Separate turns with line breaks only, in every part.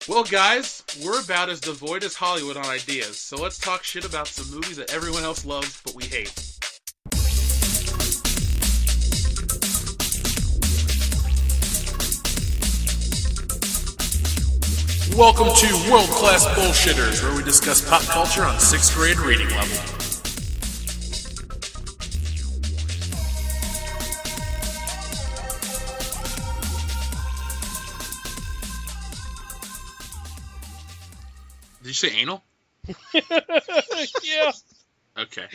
Well, guys, we're about as devoid as Hollywood on ideas, so let's talk shit about some movies that everyone else loves but we hate. Welcome to World Class Bullshitters, where we discuss pop culture on 6th grade reading level. Did you say anal?
Yeah.
Okay.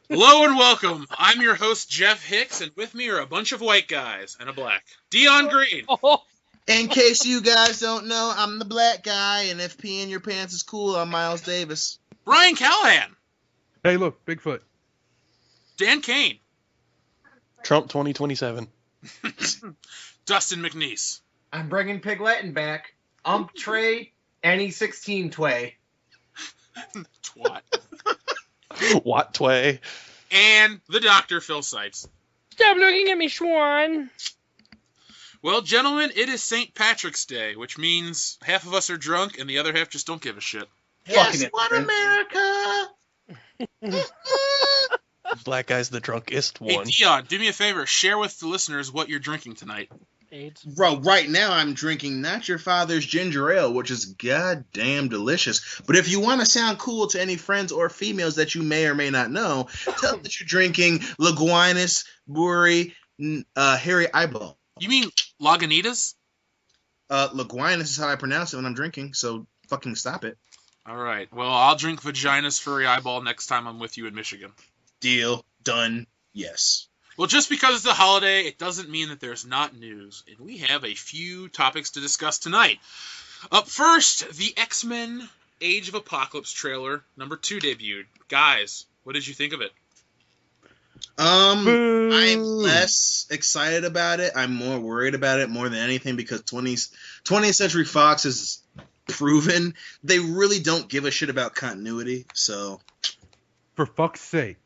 Hello and welcome. I'm your host, Jeff Hicks, and with me are a bunch of white guys and a black. Dion Green.
Oh,
In case you guys don't know, I'm the black guy, and if peeing your pants is cool, I'm Miles Davis.
Brian Callahan.
Hey, look, Bigfoot.
Dan Kane.
Trump 2027.
Dustin McNeese.
I'm bringing Piglettin back. Trey, any 16 tway.
Twat.
What tway?
And the Dr. Phil Sipes.
stop looking at me, Schwan.
Well, gentlemen, it is St. Patrick's Day, which means half of us are drunk and the other half just don't give a shit.
Yes,
Fucking
what America?
Black guy's the drunkest
Hey,
one.
Dion, do me a favor. Share with the listeners what you're drinking tonight.
AIDS.
Bro, right now I'm drinking Not Your Father's Ginger Ale, which is goddamn delicious. But if you want to sound cool to any friends or females that you may or may not know, tell them that you're drinking Laguinas Brewery Harry Eyeball.
You mean Lagunitas?
Laguinas is how I pronounce it when I'm drinking, so fucking stop it.
All right. Well, I'll drink Vagina's Furry Eyeball next time I'm with you in Michigan.
Deal. Done. Yes.
Well, just because it's a holiday, it doesn't mean that there's not news, and we have a few topics to discuss tonight. Up first, the X-Men Age of Apocalypse trailer, number 2, debuted. Guys, what did you think of it?
Boo.
I'm less excited about it. I'm more worried about it more than anything because 20th Century Fox has proven they really don't give a shit about continuity. So,
For fuck's sake.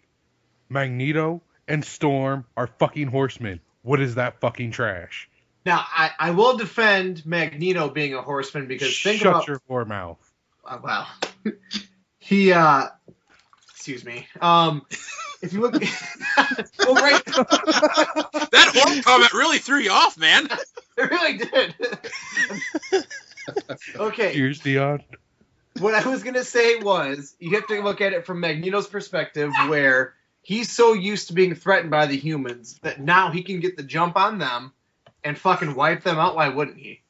Magneto and Storm are fucking horsemen. What is that fucking trash?
Now, I will defend Magneto being a horseman because think
Shut
about...
your whore mouth.
Wow. He, excuse me. If you look... well, right...
That horror comment really threw you off, man.
It really did. Okay.
Cheers, Dion.
What I was going to say was, you have to look at it from Magneto's perspective, where he's so used to being threatened by the humans that now he can get the jump on them and fucking wipe them out. Why wouldn't he?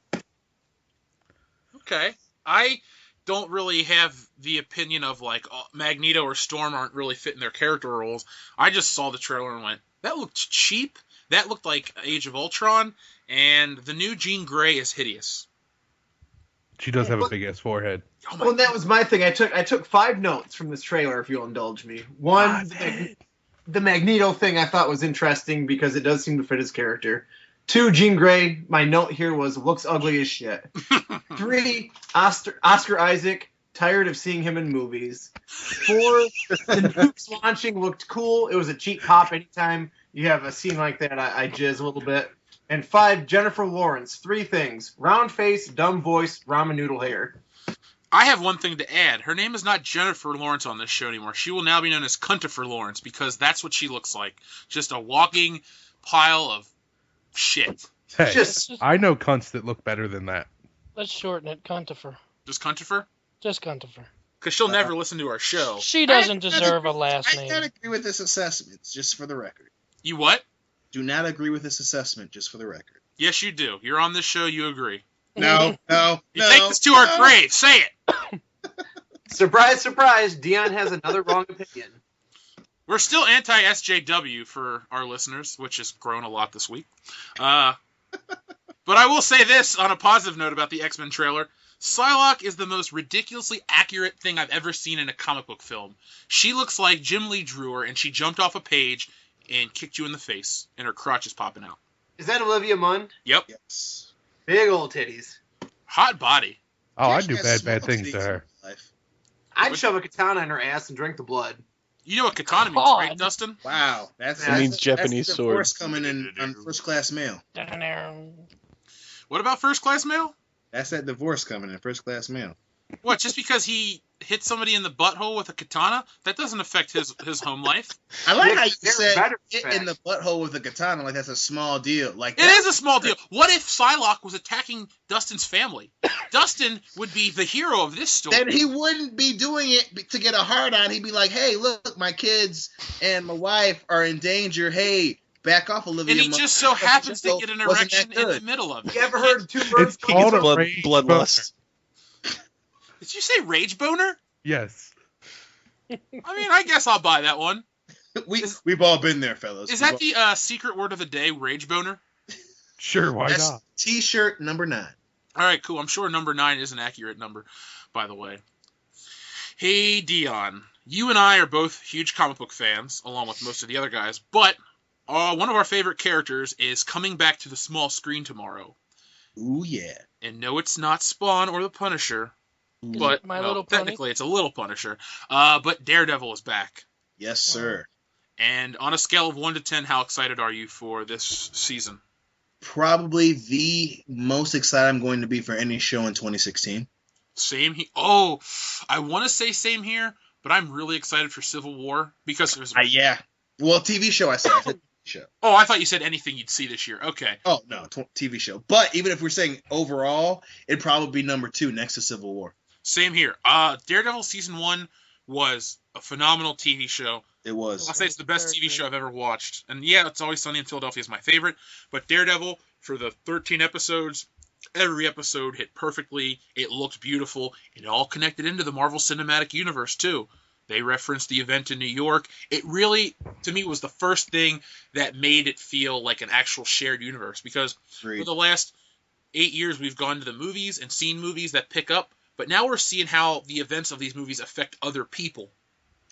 Okay. I don't really have the opinion of, like, Magneto or Storm aren't really fitting their character roles. I just saw the trailer and went, that looked cheap. That looked like Age of Ultron. And the new Jean Grey is hideous.
She does have a big-ass forehead.
Oh my
Well, that was my thing. I took 5 notes from this trailer, if you'll indulge me. One, the Magneto thing I thought was interesting because it does seem to fit his character. 2, Jean Grey, my note here was, looks ugly as shit. 3, Oscar Isaac, tired of seeing him in movies. 4, the nukes launching looked cool. It was a cheap pop anytime you have a scene like that. I jizz a little bit. And 5, Jennifer Lawrence. 3 things. Round face, dumb voice, ramen noodle hair.
I have one thing to add. Her name is not Jennifer Lawrence on this show anymore. She will now be known as Cuntifer Lawrence because that's what she looks like. Just a walking pile of shit.
Hey,
Just-
I know cunts that look better than that.
Let's shorten it. Cuntifer.
Just Cuntifer?
Just Cuntifer.
Because she'll never listen to our show.
She doesn't deserve a last
I
name.
don't agree with this assessment, just for the record.
You what?
Do not agree with this assessment, just for the record.
Yes, you do. You're on this show. You agree.
No, no,
You
no.
take this to our grave. Say it.
Surprise, surprise, Dion has another wrong opinion.
We're still anti-SJW for our listeners, which has grown a lot this week. But I will say this on a positive note about the X-Men trailer. Psylocke is the most ridiculously accurate thing I've ever seen in a comic book film. She looks like Jim Lee drew her, and she jumped off a page and kicked you in the face, and her crotch is popping out.
Is that Olivia Munn?
Yep.
Yes.
Big old titties.
Hot body.
Oh, I
She
do
has
bad
small
things to
titties
her.
in her life.
I'd shove a katana in her ass and drink the blood.
You know what katana means,
God.
right, Dustin?
Wow, that's
Means
Japanese
that's
sword.
divorce coming in on First Class Mail.
What about First Class Mail?
That's that divorce coming in first class mail.
What? Just because he hit somebody in the butthole with a katana, that doesn't affect his home life.
I like
Nick,
how you
they're
said
better
hit
facts.
in the butthole with a katana like that's a small deal. Like
It is a small deal. What if Psylocke was attacking Dustin's family? Dustin would be the hero of this story.
Then he wouldn't be doing it to get a hard on. He'd be like, "Hey, look, my kids and my wife are in danger. Hey, back off, Olivia."
And he just so happens to get an erection in the middle of it.
You ever heard of two birds?
It's called a
blood,
rage
bloodlust.
Did you say rage boner?
Yes.
I mean, I guess I'll buy that one.
We've all been there, fellas.
Is that the secret word of the day, rage boner?
Sure, why
That's
not?
T-shirt number 9.
All right, cool. I'm sure number 9 is an accurate number, by the way. Hey, Dion. You and I are both huge comic book fans, along with most of the other guys, but one of our favorite characters is coming back to the small screen tomorrow.
Ooh yeah.
And no, it's not Spawn or the Punisher, but
My Little Pony?
technically it's a little Punisher. But Daredevil is back.
Yes, sir.
And on a scale of 1 to 10, how excited are you for this season?
Probably the most excited I'm going to be for any show in 2016.
Same here. Oh, I want to say same here, but I'm really excited for Civil War because it was.
Yeah. Well, TV show I said. I said TV show.
Oh, I thought you said anything you'd see this year. Okay.
Oh no, TV show. But even if we're saying overall, it'd probably be number 2 next to Civil War.
Same here. Daredevil season 1 was a phenomenal TV show.
It was.
I'll say it's the best TV show I've ever watched. And yeah, It's Always Sunny in Philadelphia is my favorite. But Daredevil, for the 13 episodes, every episode hit perfectly. It looked beautiful. It all connected into the Marvel Cinematic Universe, too. They referenced the event in New York. It really, to me, was the first thing that made it feel like an actual shared universe. Because for the last 8 years, we've gone to the movies and seen movies that pick up. But now we're seeing how the events of these movies affect other people.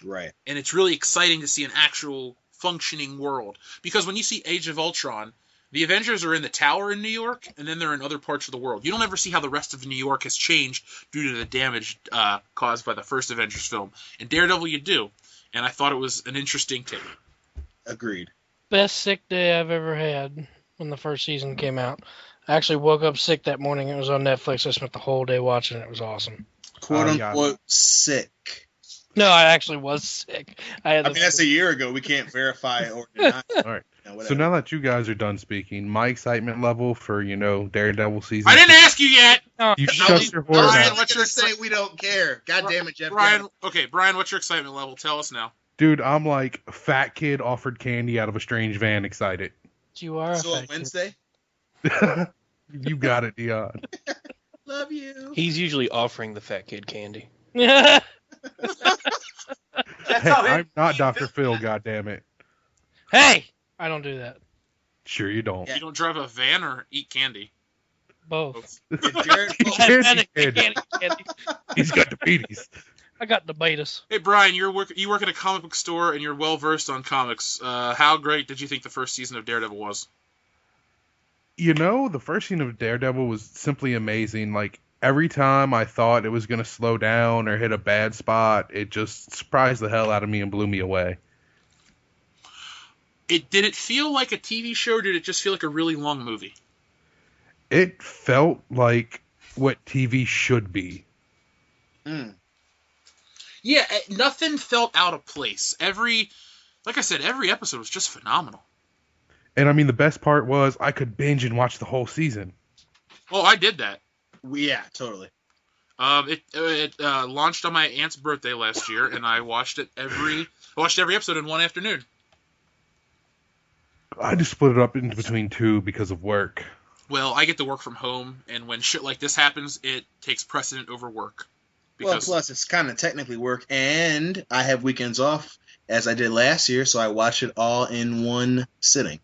Right.
And it's really exciting to see an actual functioning world. Because when you see Age of Ultron, the Avengers are in the tower in New York, and then they're in other parts of the world. You don't ever see how the rest of New York has changed due to the damage caused by the first Avengers film. In Daredevil, you do. And I thought it was an interesting take.
Agreed.
Best sick day I've ever had when the first season came out. I actually woke up sick that morning. It was on Netflix. I spent the whole day watching it. It was awesome.
Quote unquote sick.
No, I actually was sick. I mean,
that's a year ago. We can't verify or deny.
All right. So now that you guys are done speaking, my excitement level for, Daredevil season.
I didn't ask you yet!
You shut your whore
Brian,
mouth.
what's your say? We don't care. God damn it, Jeff.
Brian, what's your excitement level? Tell us now.
Dude, I'm like a fat kid offered candy out of a strange van excited.
You are
So on Wednesday?
You got it, Dion.
Love you.
He's usually offering the fat kid candy.
Hey,
Hey, I'm not Dr. Phil, goddammit.
I don't do that.
Sure you don't.
You don't drive a van or eat candy?
Both.
He can't eat candy. He's got diabetes.
I got diabetes.
Hey, Brian, you work at a comic book store and you're well-versed on comics. How great did you think the first season of Daredevil was?
The first scene of Daredevil was simply amazing. Like, every time I thought it was going to slow down or hit a bad spot, it just surprised the hell out of me and blew me away.
Did it feel like a TV show, or did it just feel like a really long movie?
It felt like what TV should be.
Yeah, nothing felt out of place. Like I said, every episode was just phenomenal.
And I mean, the best part was I could binge and watch the whole season.
Oh, I did that.
Yeah, totally.
It launched on my aunt's birthday last year, and I watched every episode in one afternoon.
I just split it up into between 2 because of work.
Well, I get to work from home, and when shit like this happens, it takes precedent over work.
Well, plus it's kind of technically work, and I have weekends off, as I did last year, so I watch it all in one sitting.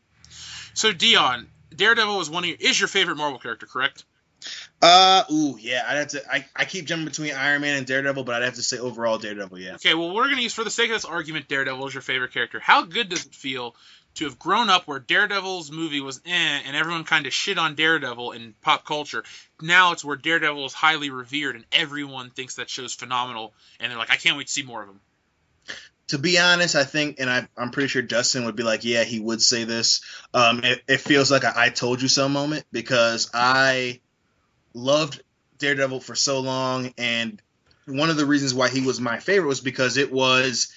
So, Dion, Daredevil is your favorite Marvel character, correct?
Yeah, I'd have to. I keep jumping between Iron Man and Daredevil, but I'd have to say overall Daredevil. Yeah.
Okay, well, we're gonna use, for the sake of this argument, Daredevil is your favorite character. How good does it feel to have grown up where Daredevil's movie was and everyone kind of shit on Daredevil in pop culture? Now it's where Daredevil is highly revered and everyone thinks that show's phenomenal, and they're like, I can't wait to see more of him.
To be honest, I think, and I'm pretty sure Dustin would be like, yeah, he would say this. It feels like a I told you so moment, because I loved Daredevil for so long, and one of the reasons why he was my favorite was because it was,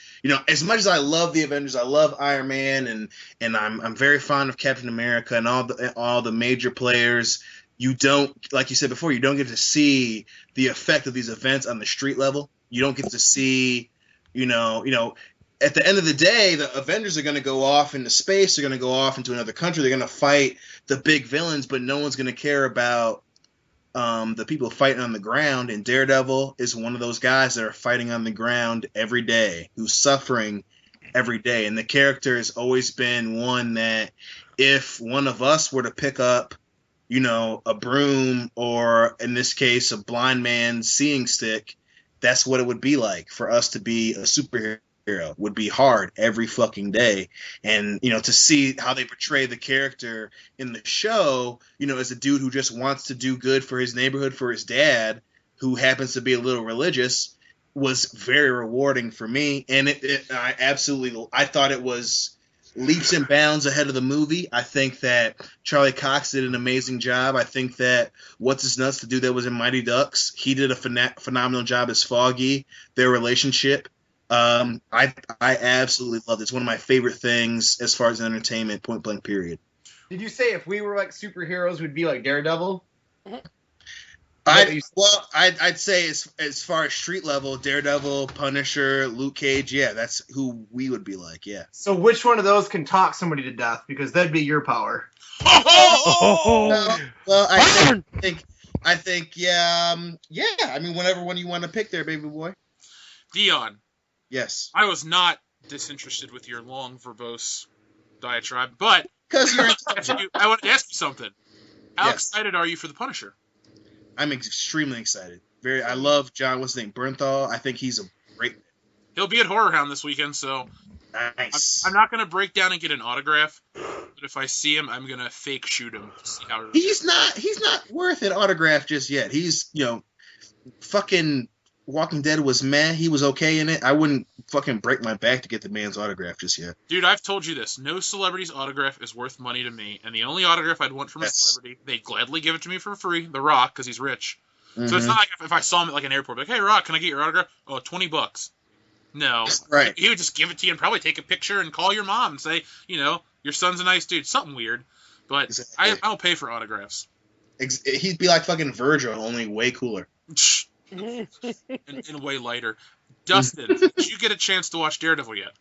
as much as I love the Avengers, I love Iron Man, and I'm very fond of Captain America and all the major players. You don't, like you said before, you don't get to see the effect of these events on the street level. You don't get to see, at the end of the day, the Avengers are going to go off into space. They're going to go off into another country. They're going to fight the big villains, but no one's going to care about the people fighting on the ground. And Daredevil is one of those guys that are fighting on the ground every day, who's suffering every day. And the character has always been one that if one of us were to pick up, a broom, or in this case, a blind man's seeing stick, that's what it would be like for us to be a superhero. Would be hard every fucking day. And, to see how they portray the character in the show, as a dude who just wants to do good for his neighborhood, for his dad, who happens to be a little religious, was very rewarding for me. And I thought it was leaps and bounds ahead of the movie. I think that Charlie Cox did an amazing job. I think that What's His Nuts, the dude that was in Mighty Ducks, he did a phenomenal job as Foggy. Their relationship, I absolutely loved it. It's one of my favorite things as far as entertainment, point blank period.
Did you say if we were like superheroes, we'd be like Daredevil?
I'd say as far as street level, Daredevil, Punisher, Luke Cage, yeah, that's who we would be like, yeah.
So which one of those can talk somebody to death? Because that'd be your power.
Well, I think, yeah. I mean, whatever one you want to pick there, baby boy.
Dion.
Yes.
I was not disinterested with your long, verbose diatribe, but
because you're
I want to ask you something. How
Yes.
excited are you for the Punisher?
I'm extremely excited. I love John, what's his name, Bernthal. I think he's a great.
He'll be at Horror Hound this weekend, so
Nice.
I'm not going to break down and get an autograph, but if I see him, I'm going to fake shoot him to see how.
He's not worth an autograph just yet. He's, fucking Walking Dead was meh. He was okay in it. I wouldn't fucking break my back to get the man's autograph just yet.
Dude, I've told you this. No celebrity's autograph is worth money to me, and the only autograph I'd want from a celebrity, they'd gladly give it to me for free, The Rock, because he's rich.
Mm-hmm.
So it's not like if I saw him at like an airport, like, hey, Rock, can I get your autograph? Oh, $20. No.
Right.
He would just give it to you and probably take a picture and call your mom and say, your son's a nice dude. Something weird. But
Exactly.
I don't pay for autographs.
He'd be like fucking Virgil, only way cooler.
and way lighter. Dustin, did you get a chance to watch Daredevil yet?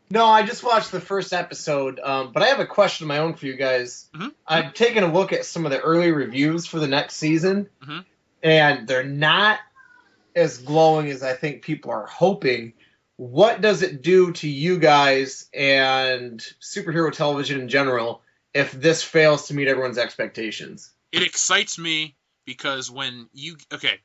No, I just watched the first episode, but I have a question of my own for you guys.
Mhm.
I've taken a look at some of the early reviews for the next season,
Mhm.
and they're not as glowing as I think people are hoping. What does it do to you guys and superhero television in general if this fails to meet everyone's expectations?
It excites me because the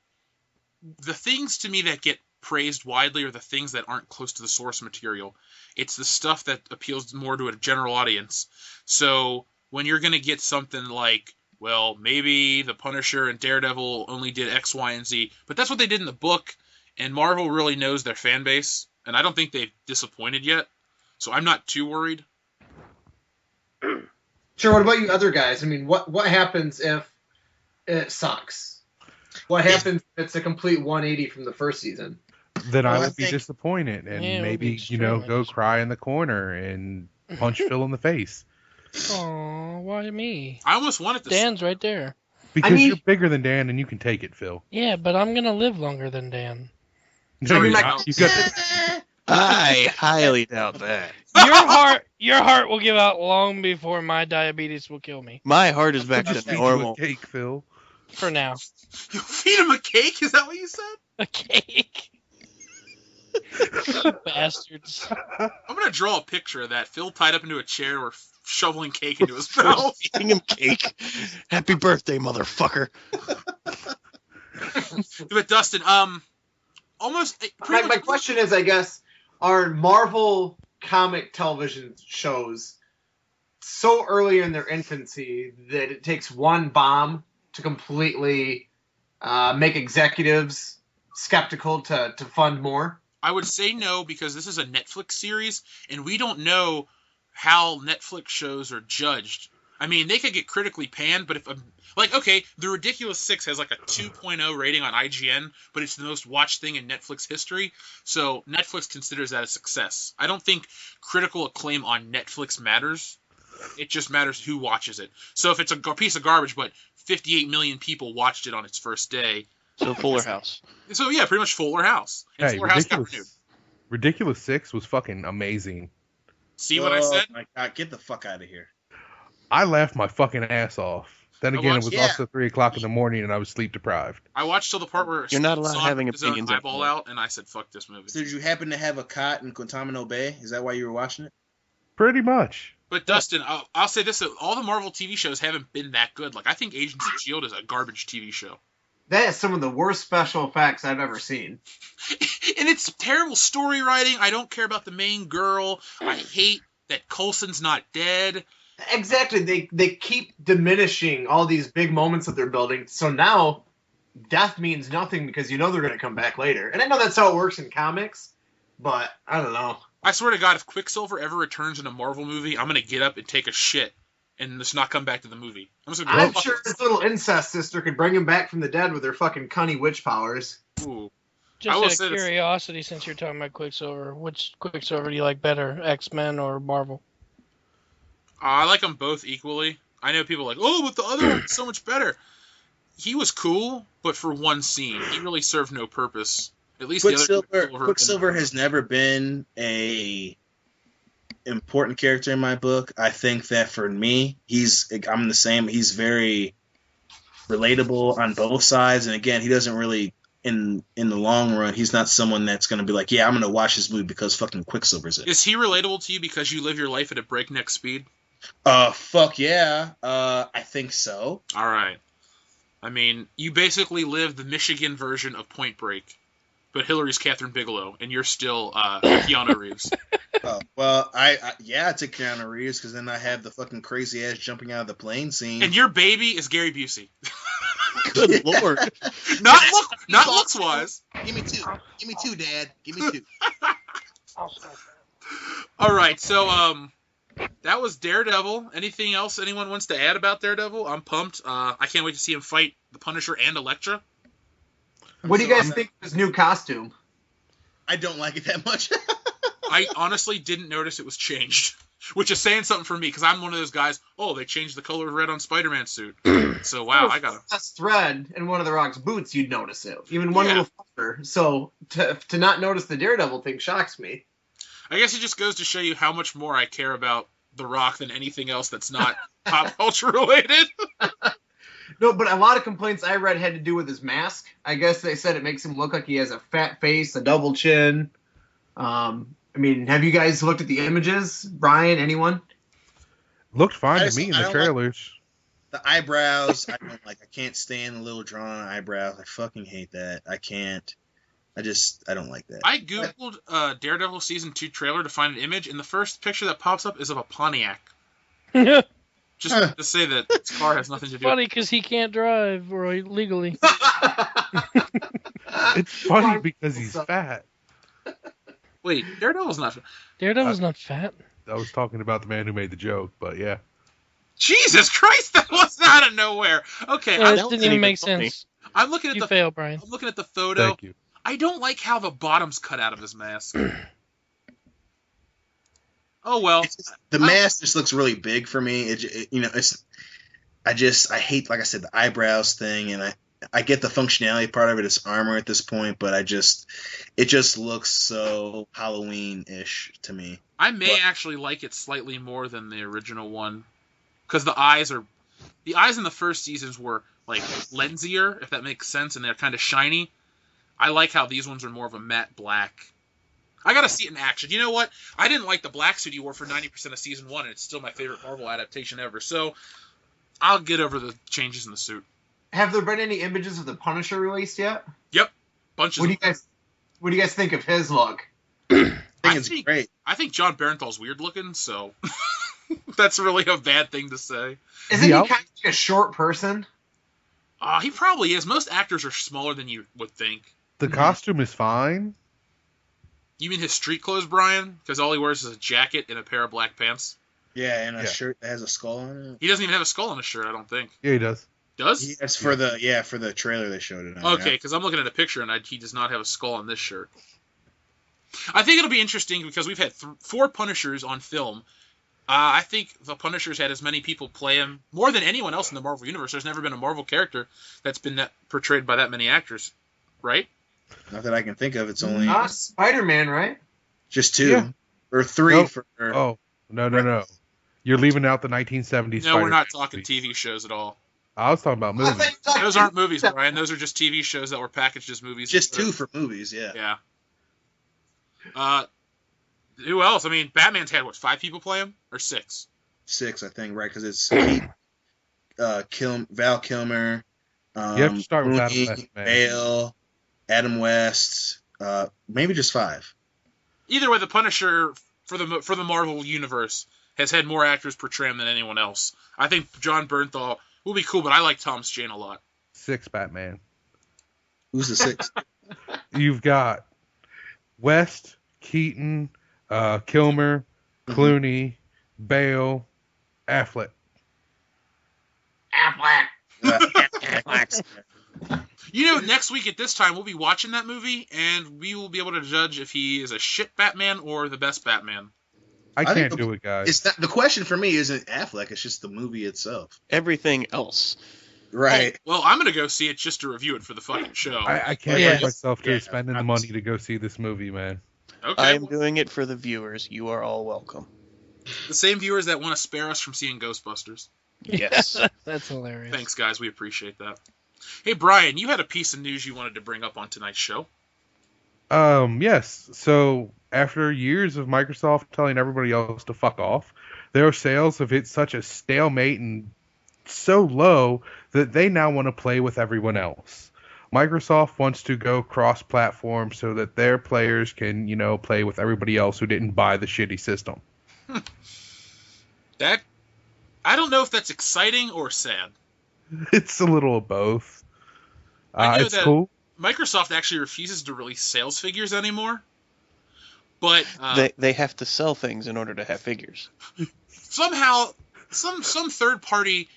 things to me that get praised widely are the things that aren't close to the source material. It's the stuff that appeals more to a general audience. So when you're going to get something like, well, maybe the Punisher and Daredevil only did X, Y, and Z, but that's what they did in the book, and Marvel really knows their fan base, and I don't think they've disappointed yet, so I'm not too worried.
Sure, what about you other guys? I mean, what happens if it sucks? What happens if it's a complete 180 from the first season?
Then
Well,
I
I
would be
think-
disappointed and
Yeah, it would be
maybe,
extremely
go cry in the corner and punch Phil in the face.
Aw, why me?
I almost wanted to...
Dan's right there.
Because
mean-
you're bigger than Dan and you can take it, Phil.
Yeah, but I'm gonna live longer than Dan.
No,
I mean,
you're
like-
not. You've got the,
I highly doubt that.
Your heart will give out long before my diabetes will kill me.
My heart is back
just
to
feed you a
normal.
cake, Phil.
For now.
You feed him a cake? Is that what you said?
A cake. You bastards.
I'm going to draw a picture of that. Phil tied up into a chair or shoveling cake into his mouth.
Feeding him cake. Happy birthday, motherfucker.
But Dustin, almost...
My question is, I guess, are Marvel comic television shows so early in their infancy that it takes one bomb to completely make executives skeptical to fund more?
I would say no, because this is a Netflix series, and we don't know how Netflix shows are judged. I mean, they could get critically panned, but if okay, The Ridiculous Six has like a 2.0 rating on IGN, but it's the most watched thing in Netflix history, so Netflix considers that a success. I don't think critical acclaim on Netflix matters. It just matters who watches it. So if it's a piece of garbage, but 58 million people watched it on its first day.
So Fuller House.
So yeah, pretty much Fuller House. And
Hey,
Fuller House got renewed.
Ridiculous 6 was fucking amazing.
See what I said?
My God, get the fuck out of here.
I laughed my fucking ass off. Then again, it was
yeah.
also 3 o'clock in the morning, and I was sleep deprived.
I watched till the part where
You're not allowed
Son
having
ripped his own
opinions
eyeball
anymore.
out, and I said, "Fuck this movie."
So did you happen to have a cot in Guantanamo Bay? Is that why you were watching it?
Pretty much.
But Dustin, I'll say this: all the Marvel TV shows haven't been that good. Like I think Agents of S.H.I.E.L.D. is a garbage TV show,
That is some of the worst special effects I've ever seen.
and it's terrible story writing. I don't care about the main girl. I hate that Coulson's not dead.
Exactly. They keep diminishing all these big moments that they're building. So now death means nothing because you know they're going to come back later. And I know that's how it works in comics, but I don't know.
I swear to God, if Quicksilver ever returns in a Marvel movie, I'm gonna get up and take a shit and just not come back to the movie. I'm just gonna be
I'm sure his little incest sister could bring him back from the dead with her fucking cunny witch powers.
Ooh. I will
Just out
say
of
this.
curiosity, since you're talking about Quicksilver, which Quicksilver do you like better, X-Men or Marvel?
I like them both equally. I know people are like, oh, but the other one's so much better. He was cool, but for one scene, he really served no purpose. At least the other
Quicksilver has never been a important character in my book. I think that for me, I'm the same. He's very relatable on both sides, and again, he doesn't really in the long run. He's not someone that's going to be like, yeah, I'm going to watch this movie because fucking Quicksilver's it.
Is he relatable to you because you live your life at a breakneck speed?
Fuck yeah. I think so.
All right. I mean, you basically live the Michigan version of Point Break, but Hillary's Catherine Bigelow, and you're still Keanu Reeves.
Oh, well, I take Keanu Reeves because then I have the fucking crazy ass jumping out of the plane scene.
And your baby is Gary Busey.
Good lord.
not looks wise.
Give me two, Dad. Give me two.
All right, so that was Daredevil. Anything else anyone wants to add about Daredevil? I'm pumped. I can't wait to see him fight the Punisher and Elektra.
What do you guys think of his new costume?
I don't like it that much.
I honestly didn't notice it was changed, which is saying something for me because I'm one of those guys. Oh, they changed the color of red on Spider-Man's suit. So wow, I got
That's thread in one of the Rock's boots. You'd notice it, even one little fucker. So to not notice the Daredevil thing shocks me.
I guess it just goes to show you how much more I care about The Rock than anything else that's not pop culture related.
No, but a lot of complaints I read had to do with his mask. I guess they said it makes him look like he has a fat face, a double chin. I mean, have you guys looked at the images? Brian, anyone?
Looked fine to me in the trailers.
The eyebrows, I don't like. I can't stand the little drawn eyebrows. I fucking hate that. I can't. I don't like that.
I googled Daredevil season 2 trailer to find an image, and the first picture that pops up is of a Pontiac. Just to say that his car has nothing to do.
Funny because he can't drive or legally.
It's funny because he's fat.
Wait, Daredevil's not.
Daredevil's not fat.
I was talking about the man who made the joke, but yeah.
Jesus Christ, that was out of nowhere. Okay,
Yeah,
that
it
wasn't
didn't even
even
make
funny.
sense.
I'm looking at
You
the
fail, Brian.
I'm looking at the photo.
Thank you.
I don't like how the bottom's cut out of his mask. Oh well.
The mask just looks really big for me. I hate, like I said, the eyebrows thing, and I get the functionality part of it. It's armor at this point, but it just looks so Halloween-ish to me.
I may actually like it slightly more than the original one, because the eyes in the first seasons were like lensier, if that makes sense, and they're kind of shiny. I like how these ones are more of a matte black. I gotta see it in action. You know what? I didn't like the black suit he wore for 90% of season 1, and it's still my favorite Marvel adaptation ever. So I'll get over the changes in the suit.
Have there been any images of the Punisher released yet?
Yep, bunches.
What do you guys think of his look?
I think it's great.
I think John Barenthal's weird looking, so that's really a bad thing to say.
Isn't he kind of like a short person?
He probably is. Most actors are smaller than you would think.
The costume is fine.
You mean his street clothes, Brian? Because all he wears is a jacket and a pair of black pants.
Yeah, and a
Yeah.
shirt that has a skull on it.
He doesn't even have a skull on his shirt, I don't think.
Yeah, he does.
Does?
That's for the trailer they showed it on.
Okay, because I'm looking at a picture and he does not have a skull on this shirt. I think it'll be interesting because we've had 4 Punishers on film. I think the Punisher's had as many people play him more than anyone else in the Marvel Universe. There's never been a Marvel character that's been portrayed by that many actors, right?
Not that I can think of. It's only
Not Spider-Man, right?
just 2
Yeah.
or 3
Nope.
for.
Oh, no. You're leaving out the 1970s.
No, we're not
Spider-Man
talking
movies.
TV shows at all.
I was talking about movies.
Those aren't movies, Brian. Those are just TV shows that were packaged as movies.
Just 2 for movies. Yeah.
Yeah. Who else? I mean, Batman's had, 5 people play him? Or 6?
6, I think, right? Because it's Val Kilmer.
You have to start with Adam
Clooney,
West, man.
Bale, Adam West. Maybe just 5.
Either way, the Punisher for the Marvel Universe has had more actors portray him than anyone else. I think John Bernthal will be cool, but I like Thomas Jane a lot.
6 Batman.
Who's the 6th?
You've got West, Keaton, Kilmer, Clooney, Bale, Affleck.
Next week at this time, we'll be watching that movie, and we will be able to judge if he is a shit Batman or the best Batman.
I
think
can't do it, guys.
It's not, the question for me isn't Affleck. It's just the movie itself.
Everything else.
Right.
Well, I'm going to go see it just to review it for the fucking show.
I can't
Yeah.
bring myself to
Yeah,
spending the
I'm-
money to go see this movie, man.
Okay.
I am doing it for the viewers. You are all welcome.
The same viewers that want to spare us from seeing Ghostbusters.
Yes.
That's hilarious.
Thanks, guys. We appreciate that. Hey, Brian, you had a piece of news you wanted to bring up on tonight's show.
Yes. So after years of Microsoft telling everybody else to fuck off, their sales have hit such a stalemate and so low that they now want to play with everyone else. Microsoft wants to go cross-platform so that their players can, play with everybody else who didn't buy the shitty system.
I don't know if that's exciting or sad.
It's a little of both.
I know
it's
that
cool.
Microsoft actually refuses to release sales figures anymore. But
They have to sell things in order to have figures.
somehow, some third-party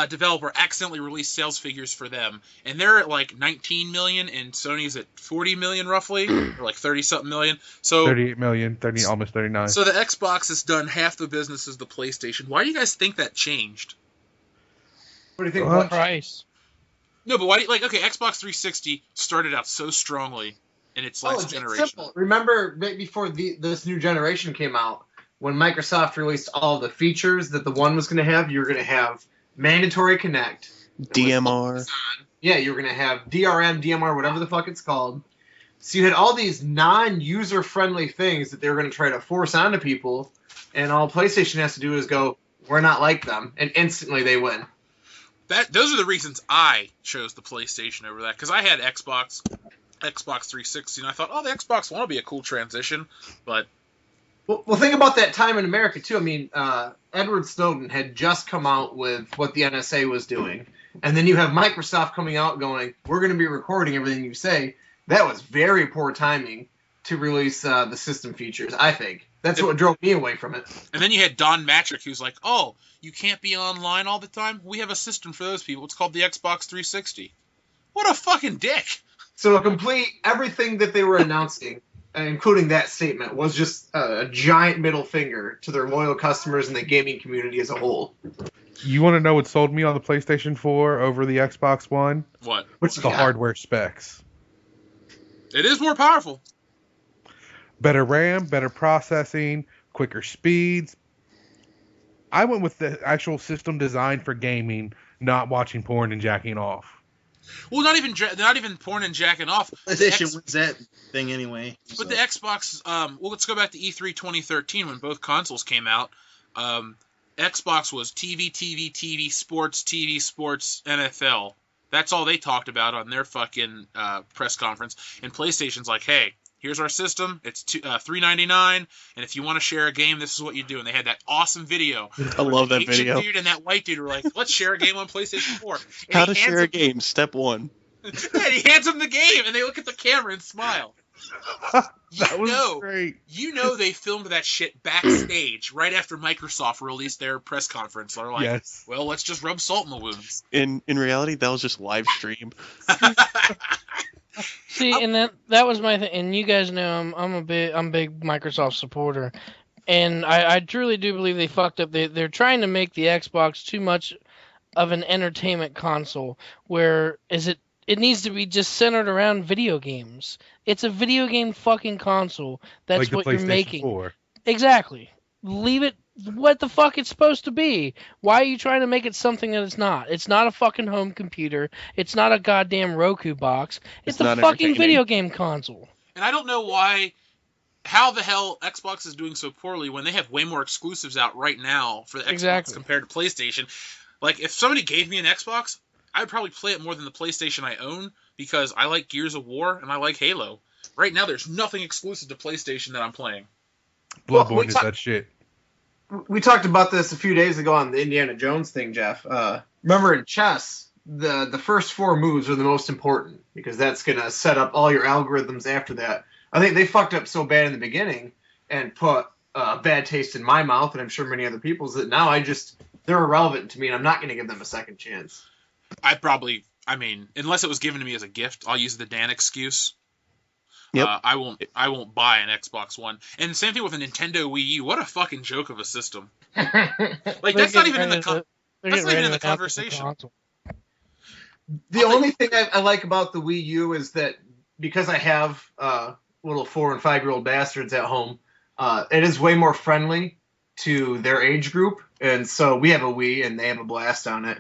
developer accidentally released sales figures for them, and they're at like 19 million, and Sony's at 40 million roughly, or like 30-something million. So
38 million, almost 39.
So the Xbox has done half the business as the PlayStation. Why do you guys think that changed?
What do you think?
Well,
What?
Price.
No, but why do you, Xbox 360 started out so strongly in its last
It's
generation.
simple. Remember, right before this new generation came out, when Microsoft released all the features that the one was going to have, you were going to have mandatory connect.
DMR.
Yeah, you were going to have DRM, DMR, whatever the fuck it's called. So you had all these non-user friendly things that they were going to try to force onto people, and all PlayStation has to do is go, we're not like them, and instantly they win.
Those are the reasons I chose the PlayStation over that, because I had Xbox 360, and I thought, the Xbox One will be a cool transition, but
Well, think about that time in America, too. I mean, Edward Snowden had just come out with what the NSA was doing. And then you have Microsoft coming out going, we're going to be recording everything you say. That was very poor timing to release the system features, I think. That's what drove me away from it.
And then you had Don Matrick, who's like, you can't be online all the time? We have a system for those people. It's called the Xbox 360. What a fucking dick.
So everything that they were announcing, including that statement, was just a giant middle finger to their loyal customers and the gaming community as a whole.
You want to know what sold me on the PlayStation 4 over the Xbox One?
What?
What's
The hardware specs.
It is more powerful.
Better RAM, better processing, quicker speeds. I went with the actual system designed for gaming, not watching porn and jacking off.
Well, not even porn and jacking off.
PlayStation wins that thing anyway.
But the Xbox, let's go back to E3 2013 when both consoles came out. Xbox was TV, sports, NFL. That's all they talked about on their fucking press conference. And PlayStation's like, hey, here's our system. It's $3.99, and if you want to share a game, this is what you do. And they had that awesome video.
I love that
The Asian
video.
dude and that white dude were like, let's share a game on PlayStation 4. And
How
he
to
hands
share a
him-
game, step 1.
And he hands them the game, and they look at the camera and smile.
That was
know,
great.
you know they filmed that shit backstage right after Microsoft released their press conference. They're like,
Yes.
well, let's just rub salt in the wounds.
In reality, that was just live stream.
See, and that was my thing. And you guys know I'm a big Microsoft supporter, and I truly do believe they fucked up. They're trying to make the Xbox too much of an entertainment console, where it needs to be just centered around video games. It's a video game fucking console. That's
Like the
what you're
PlayStation
making.
4.
Exactly. Leave it what the fuck it's supposed to be. Why are you trying to make it something that it's not? It's not a fucking home computer. It's not a goddamn Roku box. It's a
not
fucking
entertaining.
video game console.
And I don't know how the hell Xbox is doing so poorly when they have way more exclusives out right now for the Xbox
Exactly.
compared to PlayStation. Like, if somebody gave me an Xbox, I would probably play it more than the PlayStation I own because I like Gears of War and I like Halo. Right now, there's nothing exclusive to PlayStation that I'm playing.
Bloodborne
Well,
is that shit.
We talked about this a few days ago on the Indiana Jones thing, Jeff. Remember in chess, the first 4 moves are the most important because that's going to set up all your algorithms after that. I think they fucked up so bad in the beginning and put bad taste in my mouth, and I'm sure many other people's, that now they're irrelevant to me, and I'm not going to give them a second chance.
Unless it was given to me as a gift, I'll use the Dan excuse.
Yep.
I won't buy an Xbox One. And the same thing with a Nintendo Wii U. What a fucking joke of a system. Like, that's not even in the conversation.
The only thing I like about the Wii U is that because I have little 4 and 5-year-old bastards at home, it is way more friendly to their age group. And so we have a Wii and they have a blast on it.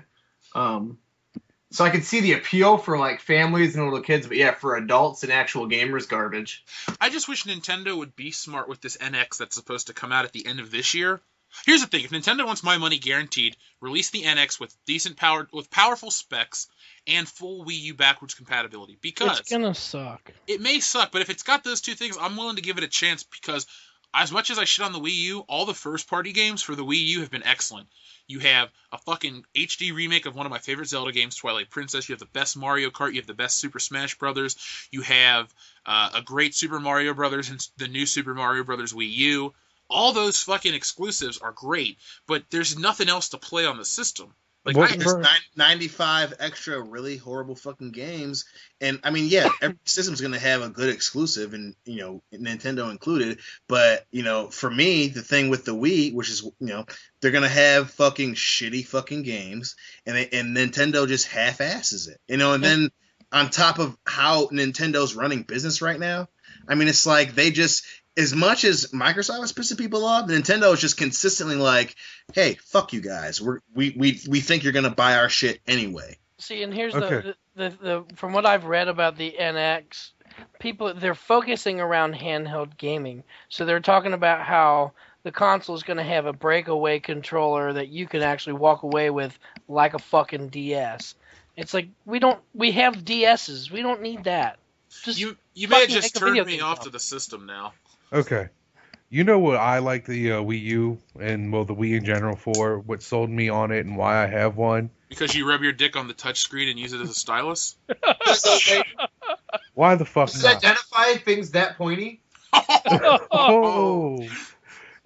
So I could see the appeal for like families and little kids, but yeah, for adults and actual gamers, garbage.
I just wish Nintendo would be smart with this NX that's supposed to come out at the end of this year. Here's the thing: if Nintendo wants my money guaranteed, release the NX with powerful specs and full Wii U backwards compatibility. Because
it's gonna suck.
It may suck, but if it's got those two things, I'm willing to give it a chance because as much as I shit on the Wii U, all the first-party games for the Wii U have been excellent. You have a fucking HD remake of one of my favorite Zelda games, Twilight Princess. You have the best Mario Kart. You have the best Super Smash Brothers. You have a great Super Mario Brothers and the new Super Mario Brothers Wii U. All those fucking exclusives are great, but there's nothing else to play on the system. Like,
There's 95 extra really horrible fucking games, and I mean, yeah, every system's gonna have a good exclusive, and Nintendo included. But for me, the thing with the Wii, which is they're gonna have fucking shitty fucking games, and Nintendo just half-asses it, and then on top of how Nintendo's running business right now, I mean, it's like they just. As much as Microsoft is pissing people off, Nintendo is just consistently like, "Hey, fuck you guys. We think you're gonna buy our shit anyway."
See, and here's
Okay.
the from what I've read about the NX, they're focusing around handheld gaming. So they're talking about how the console is going to have a breakaway controller that you can actually walk away with like a fucking DS. It's like we have DSs. We don't need that. Just
you may have
fucking
just
make a video
turned me
game
off
console.
to the system now.
Okay. You know what I like the Wii U and the Wii in general for? What sold me on it and why I have one?
Because you rub your dick on the touchscreen and use it as a stylus?
Why the fuck
Does it
not?
identify things that pointy?
Oh.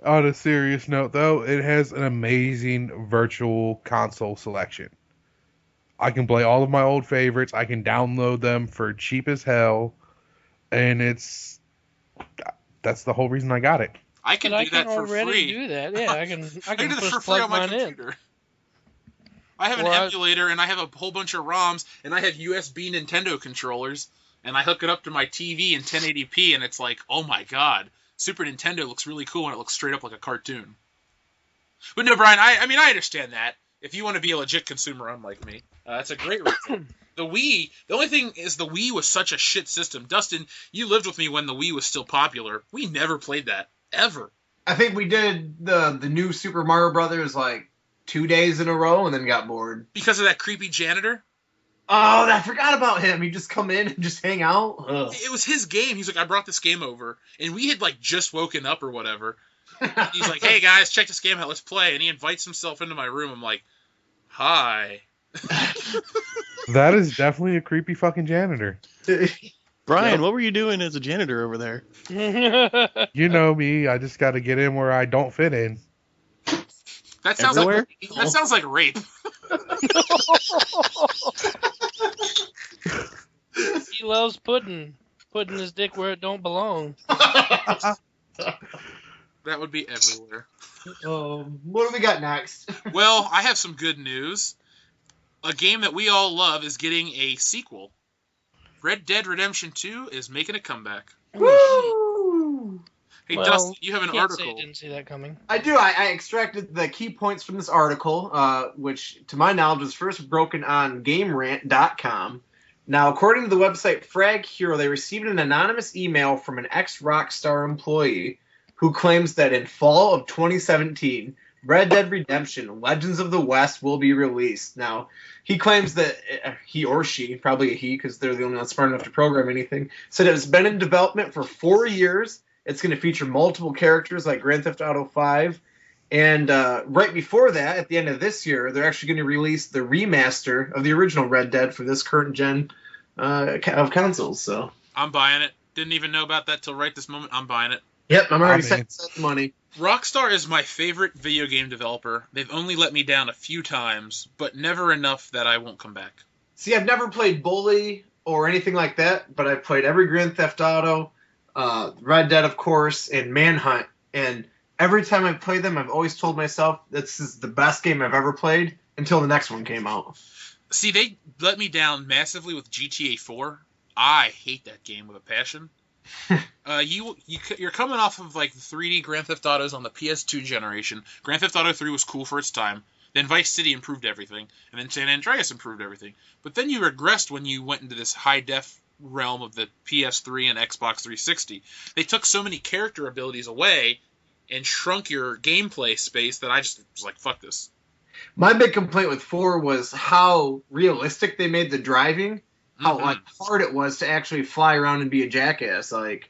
On a serious note, though, it has an amazing virtual console selection. I can play all of my old favorites. I can download them for cheap as hell, and that's the whole reason I got it.
I can
But I
do
can
that for
already
free.
do that. Yeah, I can
I
I
can
can
do this
just
for free
plug
on my
mine in.
computer. I have an
Well,
emulator, and I have a whole bunch of ROMs, and I have USB Nintendo controllers, and I hook it up to my TV in 1080p, and it's like, oh my god, Super Nintendo looks really cool, and it looks straight up like a cartoon. But no, Brian, I mean, I understand that. If you want to be a legit consumer unlike me, that's a great reason. The only thing is the Wii was such a shit system. Dustin, you lived with me when the Wii was still popular. We never played that, ever.
I think we did the new Super Mario Brothers like 2 days in a row and then got bored.
Because of that creepy janitor?
Oh, I forgot about him. He'd just come in and just hang out. Ugh.
It was his game. He's like, I brought this game over. And we had like just woken up or whatever. He's like, hey guys, check this game out. Let's play. And he invites himself into my room. I'm like, hi.
That is definitely a creepy fucking janitor.
Brian, what were you doing as a janitor over there?
You know me. I just got to get in where I don't fit in.
That sounds
Everywhere?
like rape.
He loves putting his dick where it don't belong.
That would be everywhere.
What do we got next?
Well, I have some good news. A game that we all love is getting a sequel. Red Dead Redemption 2 is making a comeback.
Woo!
Hey,
Well,
Dustin, you have an
Can't say I
article.
didn't see that coming.
I do. I extracted the key points from this article, which, to my knowledge, was first broken on GameRant.com. Now, according to the website Frag Hero, they received an anonymous email from an ex-Rockstar employee who claims that in fall of 2017, Red Dead Redemption Legends of the West will be released. Now, he claims that he or she, probably a he because they're the only one smart enough to program anything, said it's been in development for 4 years. It's going to feature multiple characters like Grand Theft Auto 5. And right before that, at the end of this year, they're actually going to release the remaster of the original Red Dead for this current gen of consoles. So
I'm buying it. Didn't even know about that till right this moment. I'm buying it.
Yep, I'm already
I'm in.
set the money.
Rockstar is my favorite video game developer. They've only let me down a few times, but never enough that I won't come back.
See, I've never played Bully or anything like that, but I've played every Grand Theft Auto, Red Dead, of course, and Manhunt. And every time I've played them, I've always told myself this is the best game I've ever played until the next one came out.
See, they let me down massively with GTA 4. I hate that game with a passion. You're coming off of like the 3D Grand Theft Autos on the PS2 generation. Grand Theft Auto 3 was cool for its time. Then Vice City improved everything, and then San Andreas improved everything. But then you regressed when you went into this high-def realm of the PS3 and Xbox 360. They took so many character abilities away and shrunk your gameplay space that I just was like, fuck this.
My big complaint with 4 was how realistic they made the driving. How like hard it was to actually fly around and be a jackass. Like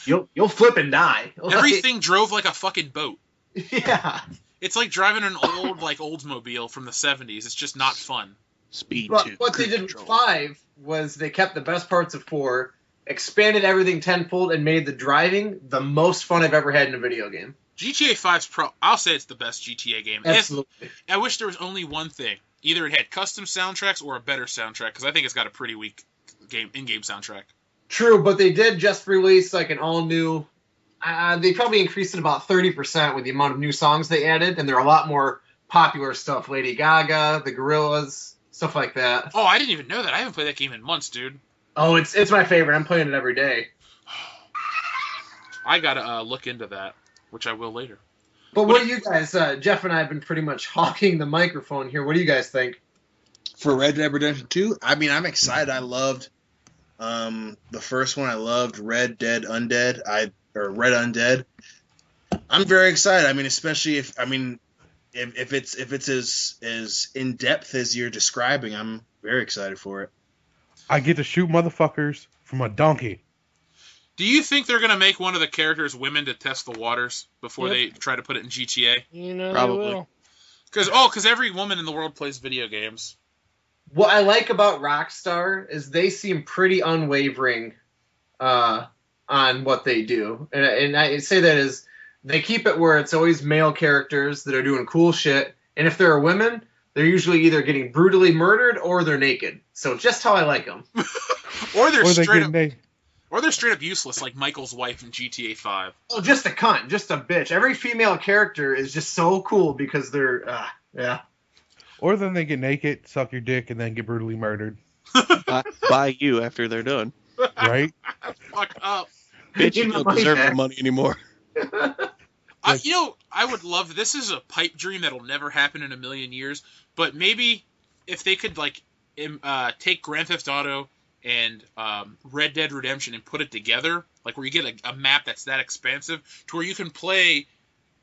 you'll flip and die.
Everything drove like a fucking boat.
Yeah.
It's like driving an old Oldsmobile from the 70s. It's just not fun.
Speed
But
2.
what they did with
control.
5 was they kept the best parts of 4, expanded everything tenfold, and made the driving the most fun I've ever had in a video game.
GTA 5's I'll say it's the best GTA game.
Absolutely.
I wish there was only one thing. Either it had custom soundtracks or a better soundtrack, because I think it's got a pretty weak in-game soundtrack.
True, but they did just release like an all-new... they probably increased it about 30% with the amount of new songs they added, and there are a lot more popular stuff. Lady Gaga, the Gorillaz, stuff like that.
Oh, I didn't even know that. I haven't played that game in months, dude.
Oh, it's my favorite. I'm playing it every day.
I gotta look into that, which I will later.
But what do you guys... Jeff and I have been pretty much hawking the microphone here. What do you guys think?
For Red Dead Redemption 2, I mean, I'm excited. I loved the first one. I loved Red Dead Undead. Red Undead. I'm very excited. I mean, especially if it's as in depth as you're describing, I'm very excited for it.
I get to shoot motherfuckers from a donkey.
Do you think they're gonna make one of the characters women to test the waters before they try to put it in GTA?
You know
Probably.
they will.
Because every woman in the world plays video games.
What I like about Rockstar is they seem pretty unwavering on what they do. And I say that as they keep it where it's always male characters that are doing cool shit. And if there are women, they're usually either getting brutally murdered or they're naked. So just how I like them.
Or they're
Or they
straight
get
up,
naked.
or they're straight up useless, like Michael's wife in GTA 5.
Oh, just a cunt. Just a bitch. Every female character is just so cool because they're... yeah.
Or then they get naked, suck your dick, and then get brutally murdered.
By you after they're done.
Right?
Fuck up.
Bitch,
Give
you
my
don't
money
deserve
back.
the money anymore.
I would love. This is a pipe dream that'll never happen in a million years. But maybe if they could take Grand Theft Auto and Red Dead Redemption and put it together, like where you get a map that's that expansive, to where you can play.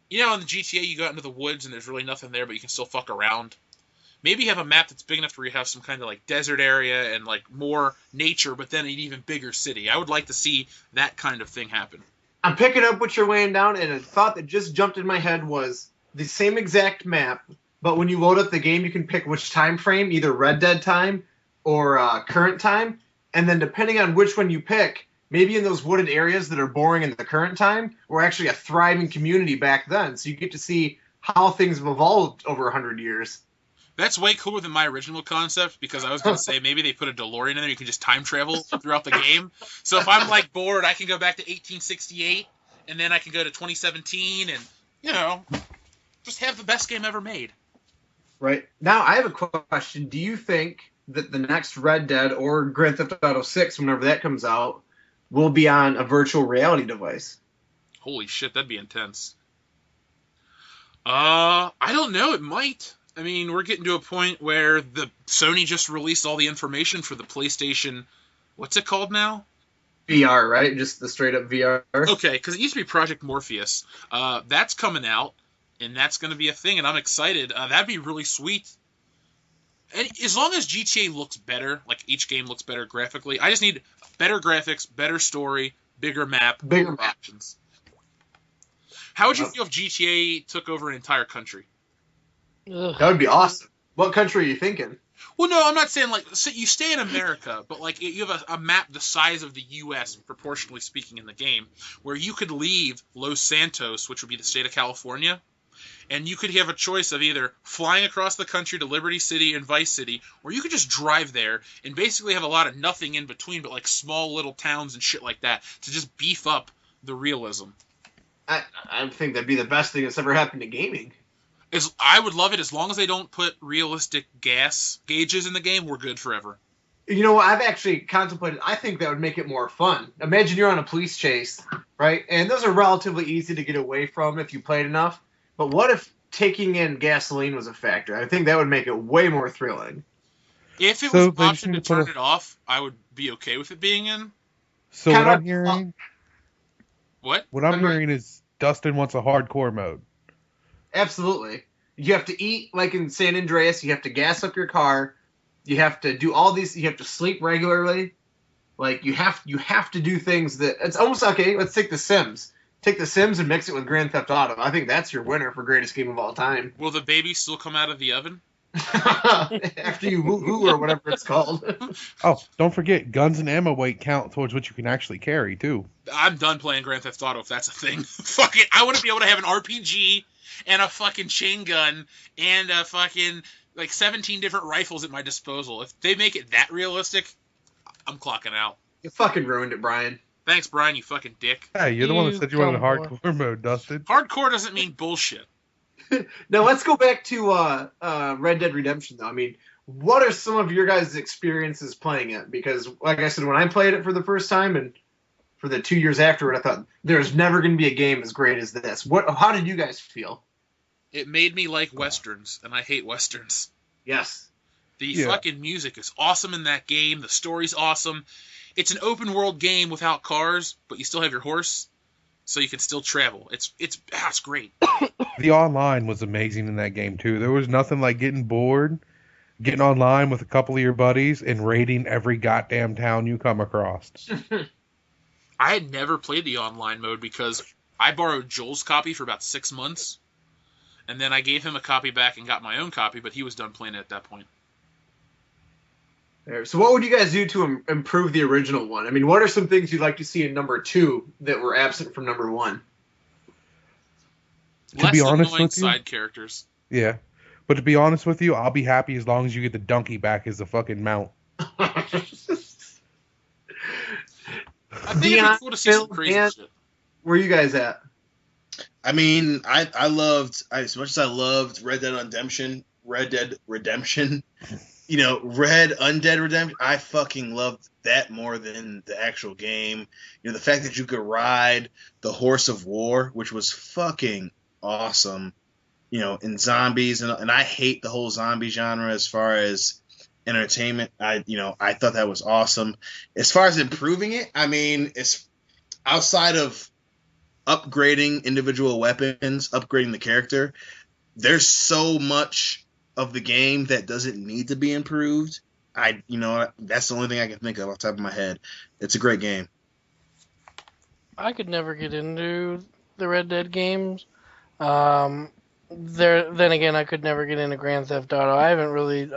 You know, in the GTA, you go out into the woods and there's really nothing there, but you can still fuck around. Maybe have a map that's big enough where you have some kind of like desert area and like more nature, but then an even bigger city. I would like to see that kind of thing happen.
I'm picking up what you're laying down, and a thought that just jumped in my head was the same exact map, but when you load up the game, you can pick which time frame, either Red Dead time or current time, and then depending on which one you pick, maybe in those wooded areas that are boring in the current time, were actually a thriving community back then. So you get to see how things have evolved over 100 years.
That's way cooler than my original concept, because I was going to say maybe they put a DeLorean in there. You can just time travel throughout the game. So if I'm like bored, I can go back to 1868, and then I can go to 2017, and just have the best game ever made.
Right. Now I have a question. Do you think that the next Red Dead or Grand Theft Auto 6, whenever that comes out, will be on a virtual reality device?
Holy shit, that'd be intense. I don't know. It might. I mean, we're getting to a point where the Sony just released all the information for the PlayStation. What's it called now?
VR, right? Just the straight up VR.
Okay, because it used to be Project Morpheus. That's coming out, and that's going to be a thing, and I'm excited. That'd be really sweet. And as long as GTA looks better, like each game looks better graphically, I just need better graphics, better story, bigger map,
Bigger
more options. How would you feel if GTA took over an entire country?
Ugh.
That would be awesome. What country are you thinking?
Well, no, I'm not saying, like, so you stay in America, but, like, you have a map the size of the U.S., proportionally speaking, in the game, where you could leave Los Santos, which would be the state of California, and you could have a choice of either flying across the country to Liberty City and Vice City, or you could just drive there and basically have a lot of nothing in between, but, like, small little towns and shit like that to just beef up the realism.
I think that'd be the best thing that's ever happened to gaming.
I would love it as long as they don't put realistic gas gauges in the game. We're good forever.
You know what? I've actually contemplated. I think that would make it more fun. Imagine you're on a police chase, right? And those are relatively easy to get away from if you played enough. But what if taking in gasoline was a factor? I think that would make it way more thrilling.
If it was an option to turn it off, I would be okay with it being in.
So what I'm hearing...
What?
What I'm hearing is Dustin wants a hardcore mode.
Absolutely. You have to eat like in San Andreas. You have to gas up your car. You have to do all these. You have to sleep regularly. Like you have to do things that it's almost okay. Let's take The Sims. Take The Sims and mix it with Grand Theft Auto. I think that's your winner for greatest game of all time.
Will the baby still come out of the oven?
After you woo or whatever it's called.
Oh, don't forget, guns and ammo weight count towards what you can actually carry too.
I'm done playing Grand Theft Auto if that's a thing. Fuck it. I want to be able to have an RPG and a fucking chain gun and a fucking like 17 different rifles at my disposal. If they make it that realistic, I'm clocking out.
You fucking ruined it, Brian.
Thanks, Brian, you fucking dick.
Hey, you're the one that said you wanted a hardcore mode, Dustin.
Hardcore doesn't mean bullshit.
Now let's go back to Red Dead Redemption, though. I mean, what are some of your guys' experiences playing it? Because, like I said, when I played it for the first time and for the 2 years afterward, I thought there's never going to be a game as great as this. How did you guys feel?
It made me like Westerns, and I hate Westerns.
Yes.
The fucking music is awesome in that game. The story's awesome. It's an open world game without cars, but you still have your horse, so you can still travel. It's great.
The online was amazing in that game too. There was nothing like getting bored, getting online with a couple of your buddies, and raiding every goddamn town you come across.
I had never played the online mode because I borrowed Joel's copy for about 6 months, and then I gave him a copy back and got my own copy, but he was done playing it at that point.
So what would you guys do to improve the original one? I mean, what are some things you'd like to see in number 2 that were absent from number 1?
To be honest
annoying
with you,
side characters.
Yeah, but to be honest with you, I'll be happy as long as you get the donkey back as a fucking mount.
I think it'd be cool to see some crazy shit.
Where are you guys at?
I mean, I loved, as much as I loved Red Dead Redemption, you know, Red Undead Redemption, I fucking loved that more than the actual game. You know, the fact that you could ride the Horse of War, which was fucking awesome, you know, in zombies, and I hate the whole zombie genre as far as entertainment. I thought that was awesome. As far as improving it, I mean, it's outside of upgrading individual weapons, upgrading the character, there's so much of the game that doesn't need to be improved. That's the only thing I can think of off the top of my head. It's a great game.
I could never get into the Red Dead games. Then again, I could never get into Grand Theft Auto. I haven't really.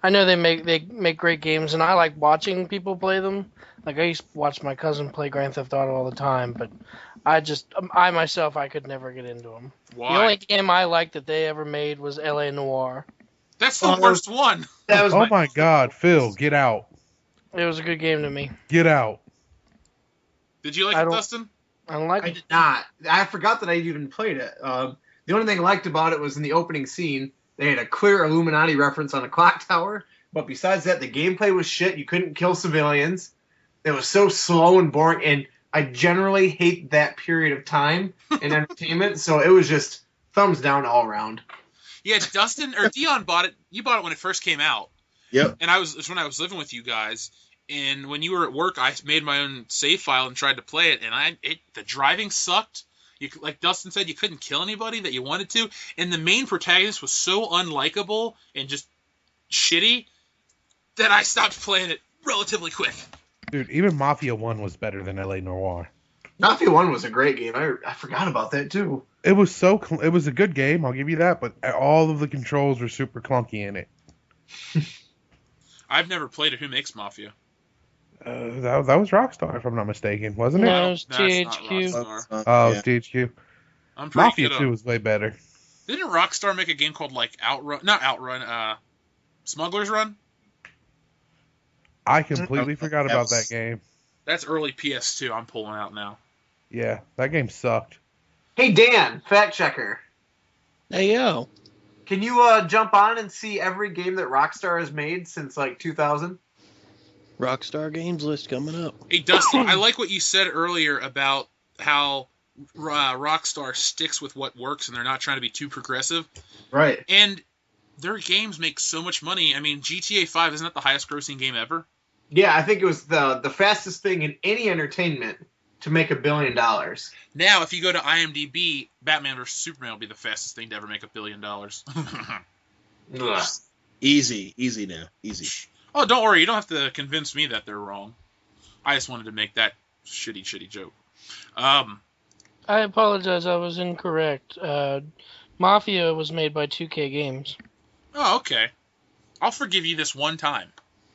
I know they make great games, and I like watching people play them. Like I used to watch my cousin play Grand Theft Auto all the time, but I myself, I could never get into them.
Why?
The only game I liked that they ever made was L.A. Noire.
That's the worst one.
That was
Oh my God, Phil, get out.
It was a good game to me.
Get out.
Did you like
I
it,
don't-
Dustin?
I don't like
I
it.
did not. I forgot that I even played it. The only thing I liked about it was in the opening scene, they had a clear Illuminati reference on a clock tower. But besides that, the gameplay was shit. You couldn't kill civilians. It was so slow and boring. And I generally hate that period of time in entertainment. So it was just thumbs down all around.
Yeah, Dustin or Dion bought it. You bought it when it first came out.
Yep.
And it's when I was living with you guys. And when you were at work, I made my own save file and tried to play it. And the driving sucked. Like Dustin said, you couldn't kill anybody that you wanted to. And the main protagonist was so unlikable and just shitty that I stopped playing it relatively quick.
Dude, even Mafia 1 was better than LA Noire.
Mafia 1 was a great game. I forgot about that too.
It was it was a good game, I'll give you that, but all of the controls were super clunky in it.
I've never played it. Who makes Mafia?
That was Rockstar, if I'm not mistaken, wasn't it?
No, it was
That's not
THQ.
Rockstar.
Oh,
Yeah.
it's THQ.
I'm pretty
Mafia
good
2
on.
was way better.
Didn't Rockstar make a game called like Outrun? Not Outrun. Smuggler's Run.
I completely forgot
That
about
was-
that game.
That's early PS2. I'm pulling out now.
Yeah, that game sucked.
Hey, Dan, fact checker.
Hey, yo.
Can you jump on and see every game that Rockstar has made since like 2000?
Rockstar Games list coming up.
Hey, Dustin, I like what you said earlier about how Rockstar sticks with what works and they're not trying to be too progressive.
Right.
And their games make so much money. I mean, GTA 5 isn't that the highest grossing game ever?
Yeah, I think it was the fastest thing in any entertainment to make $1 billion.
Now, if you go to IMDb, Batman vs. Superman will be the fastest thing to ever make $1 billion.
Ugh.
Easy now. Easy.
Oh, don't worry. You don't have to convince me that they're wrong. I just wanted to make that shitty joke.
I apologize, I was incorrect. Mafia was made by 2K Games.
Oh, okay. I'll forgive you this one time.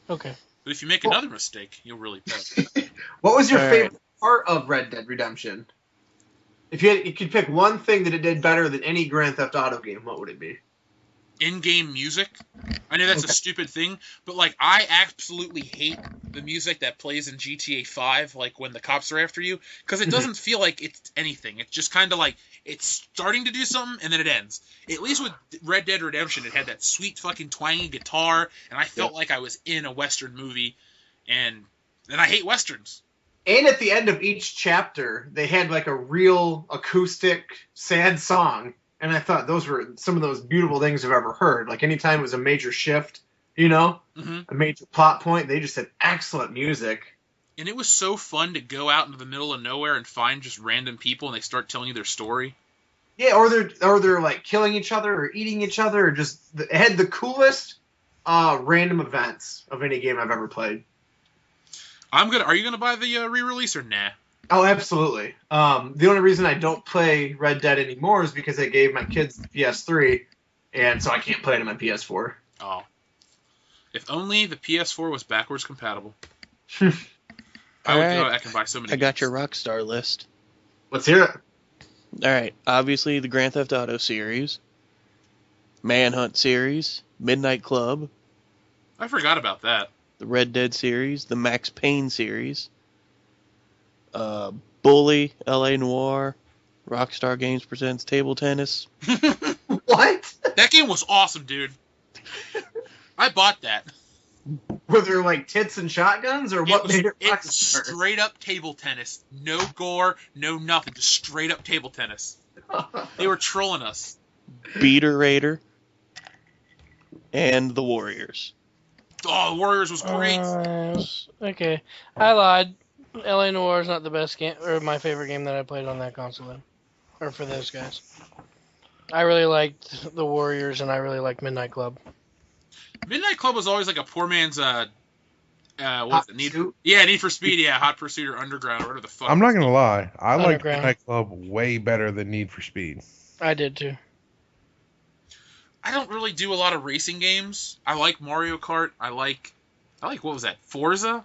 Okay.
But if you make another mistake, you'll really pay.
What was your
All
favorite part of Red Dead Redemption? If you could pick one thing that it did better than any Grand Theft Auto game, what would it be?
In-game music. I know that's a stupid thing, but like I absolutely hate the music that plays in GTA 5, like when the cops are after you, because it doesn't feel like it's anything. It's just kind of like it's starting to do something and then it ends. At least with Red Dead Redemption, it had that sweet fucking twangy guitar, and I felt like I was in a Western movie, and I hate Westerns.
And at the end of each chapter, they had like a real acoustic sad song. And I thought those were some of those beautiful things I've ever heard. Like anytime it was a major shift, a major plot point, they just had excellent music.
And it was so fun to go out into the middle of nowhere and find just random people and they start telling you their story.
Yeah, or they're like killing each other or eating each other, or just it had the coolest random events of any game I've ever played.
Are you gonna buy the re-release or nah?
Oh, absolutely. The only reason I don't play Red Dead anymore is because I gave my kids the PS3, and so I can't play it on my PS4.
Oh. If only the PS4 was backwards compatible.
All
I
right.
can buy so many
I got
games.
your Rockstar list.
Let's hear it.
All right. Obviously, the Grand Theft Auto series, Manhunt series, Midnight Club,
I forgot about that.
the Red Dead series, the Max Payne series, Bully, LA Noire, Rockstar Games presents Table Tennis.
What?
That game was awesome, dude. I bought that.
Were there like tits and shotguns, or what made it
It was
Rockstar?
straight up table tennis. No gore, no nothing. Just straight up table tennis. They were trolling us.
Beater Raider, and the Warriors.
Oh, the Warriors was great.
Okay. I lied. LA Noire is not the best game, or my favorite game that I played on that console, then. Or for those guys. I really liked the Warriors, and I really liked Midnight Club.
Midnight Club was always like a poor man's what's
Hot
it? Need for Speed, yeah, Hot Pursuit or Underground or whatever the fuck.
I'm not gonna lie, I like
Underground.
Midnight Club way better than Need for Speed.
I did too.
I don't really do a lot of racing games. I like Mario Kart. I like what was that? Forza?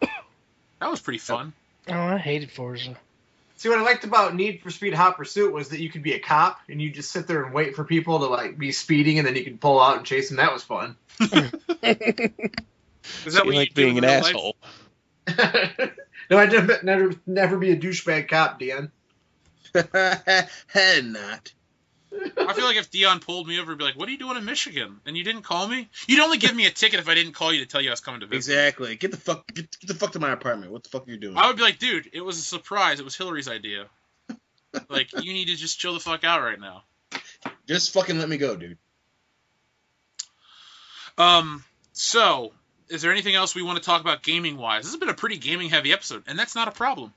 That was pretty fun.
Oh, I hated Forza.
See, what I liked about Need for Speed Hot Pursuit was that you could be a cop and you just sit there and wait for people to like be speeding, and then you could pull out and chase them. That was fun.
Is that what
like
you do
being
in
an
real life?
asshole?
No, I'd never be a douchebag cop, Dion.
Had not.
I feel like if Dion pulled me over and be like, "What are you doing in Michigan?" and you didn't call me, you'd only give me a ticket if I didn't call you to tell you I was coming to visit.
Exactly. Get the fuck to my apartment. What the fuck are you doing?
I would be like, "Dude, it was a surprise. It was Hillary's idea. Like, you need to just chill the fuck out right now."
Just fucking let me go, dude.
So, is there anything else we want to talk about gaming-wise? This has been a pretty gaming-heavy episode, and that's not a problem.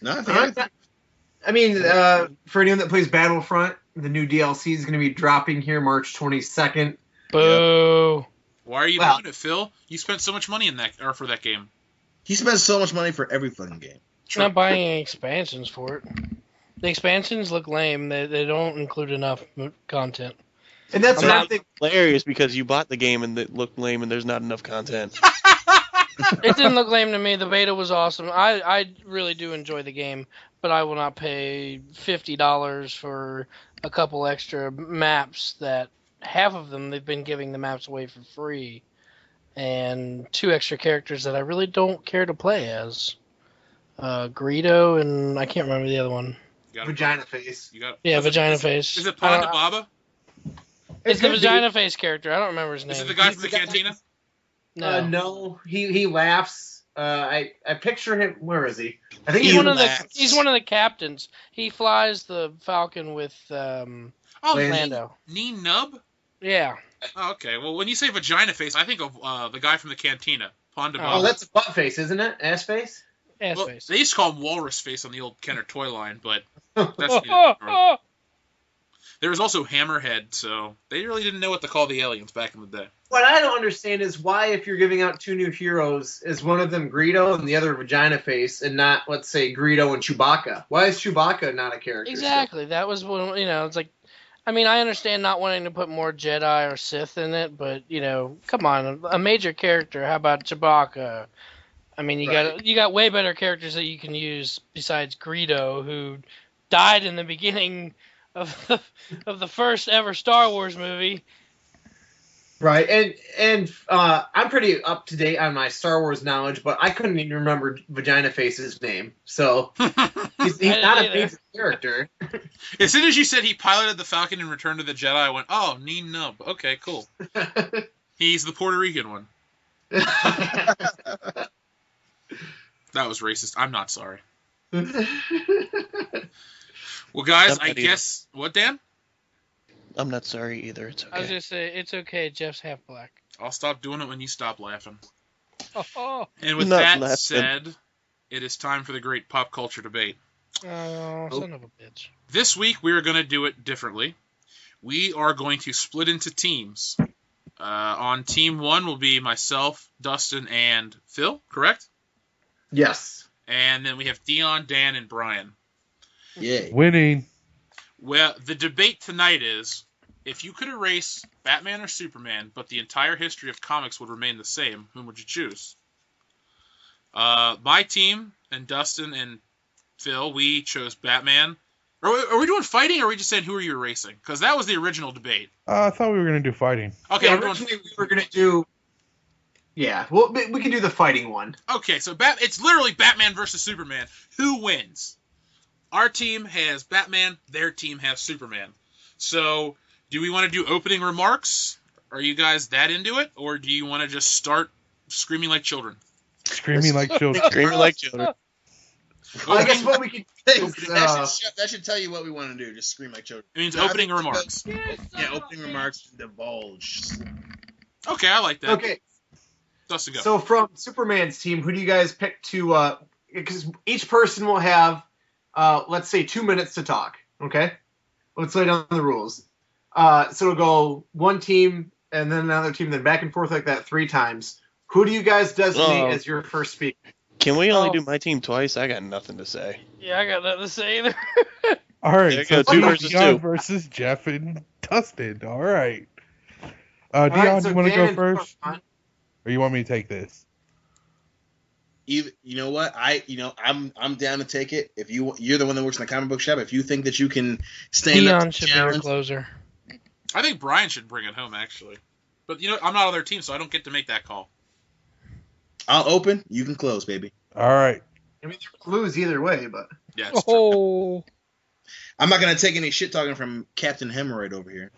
No, I think
I mean, for anyone that plays Battlefront, the new DLC is going to be dropping here March 22nd.
Boo.
Why are you doing it, Phil? You spent so much money for that game.
he spends so much money for every fucking game.
Not buying any expansions for it. The expansions look lame. They don't include enough content.
And that's what I think.
Hilarious because you bought the game and it looked lame and there's not enough content.
It didn't look lame to me. The beta was awesome. I really do enjoy the game, but I will not pay $50 for a couple extra maps that half of them they've been giving the maps away for free, and 2 extra characters that I really don't care to play as. Greedo and I can't remember the other one.
Vagina Face.
Vagina Face.
Is it Ponda Baba?
It's the Vagina Face character. I don't remember his name.
Is it the guy from the cantina?
No.
No, he laughs. I picture him. Where is he? I think
He's
he's
one of the captains. He flies the Falcon with Lando.
Neen Nub?
Yeah.
Oh, okay. Well, when you say Vagina Face, I think of the guy from the cantina, Ponda Baba.
Oh, that's a butt face, isn't it? Ass face.
Ass
Well,
face.
they used to call him Walrus Face on the old Kenner toy line, but that's there was also Hammerhead, so they really didn't know what to call the aliens back in the day.
What I don't understand is why, if you're giving out 2 new heroes, is one of them Greedo and the other Vagina Face, and not, let's say, Greedo and Chewbacca? Why is Chewbacca not a character?
Exactly. That was when, it's like, I mean, I understand not wanting to put more Jedi or Sith in it, but, come on, a major character. How about Chewbacca? I mean, you got way better characters that you can use besides Greedo, who died in the beginning of the first ever Star Wars movie.
Right, and I'm pretty up to date on my Star Wars knowledge, but I couldn't even remember Vagina Face's name, so he's not a major character.
As soon as you said he piloted the Falcon in Return to the Jedi, I went, "Oh, Neen Nub. Okay, cool." He's the Puerto Rican one. That was racist. I'm not sorry. Well, guys, I guess what, Dan?
I'm not sorry either. It's okay.
I was gonna say it's okay. Jeff's half black.
I'll stop doing it when you stop laughing.
Oh,
And with
Not
that
laughing.
said, it is time for the great pop culture debate.
son of a bitch.
This week we are going to do it differently. We are going to split into teams. On team 1 will be myself, Dustin, and Phil, correct?
Yes.
And then we have Dion, Dan, and Brian.
Yeah.
Winning.
Well, the debate tonight is, if you could erase Batman or Superman, but the entire history of comics would remain the same, whom would you choose? My team, and Dustin and Phil, we chose Batman. Are we doing fighting, or are we just saying who are you erasing? Because that was the original debate.
I thought we were going to do fighting.
Okay,
Yeah,
we're doing...
originally we were going to do... Yeah, well, we can do the fighting one.
Okay, so it's literally Batman versus Superman. Who wins? Our team has Batman, their team has Superman. So, do we want to do opening remarks? Are you guys that into it? Or do you want to just start screaming like children?
Screaming like children.
Screaming like children.
Well, I guess what we could do is,
that should tell you what we want to do. Just scream like children.
It means
No, I
opening
think-
remarks.
Yeah, opening remarks, divulge.
Okay, I like that.
okay,
Dustin, go.
so from Superman's team, who do you guys pick to... Because each person will have, let's say, 2 minutes to talk, okay? Let's lay down the rules. So it'll go one team, and then another team, then back and forth like that 3 times. Who do you guys designate as your first speaker?
Can we only do my team twice? I got nothing to say.
Yeah, I got nothing to say either.
All
There
right,
you
so
go, 2 versus
Dion
2.
versus Jeff and Dustin. All right.
All
Dion,
right, so
you want to
Dan
go
and
first,
John.
or you want me to take this?
You know what? I'm down to take it. If you're the one that works in the comic book shop, if you think that you can stand up to
Dion
the
should be your
challenge,
closer.
I think Brian should bring it home, actually. But, I'm not on their team, so I don't get to make that call.
I'll open. You can close, baby.
All right.
I mean, they're lose either way, but
Yeah, it's true.
Oh,
I'm not gonna take any shit talking from Captain Hemorrhoid over here.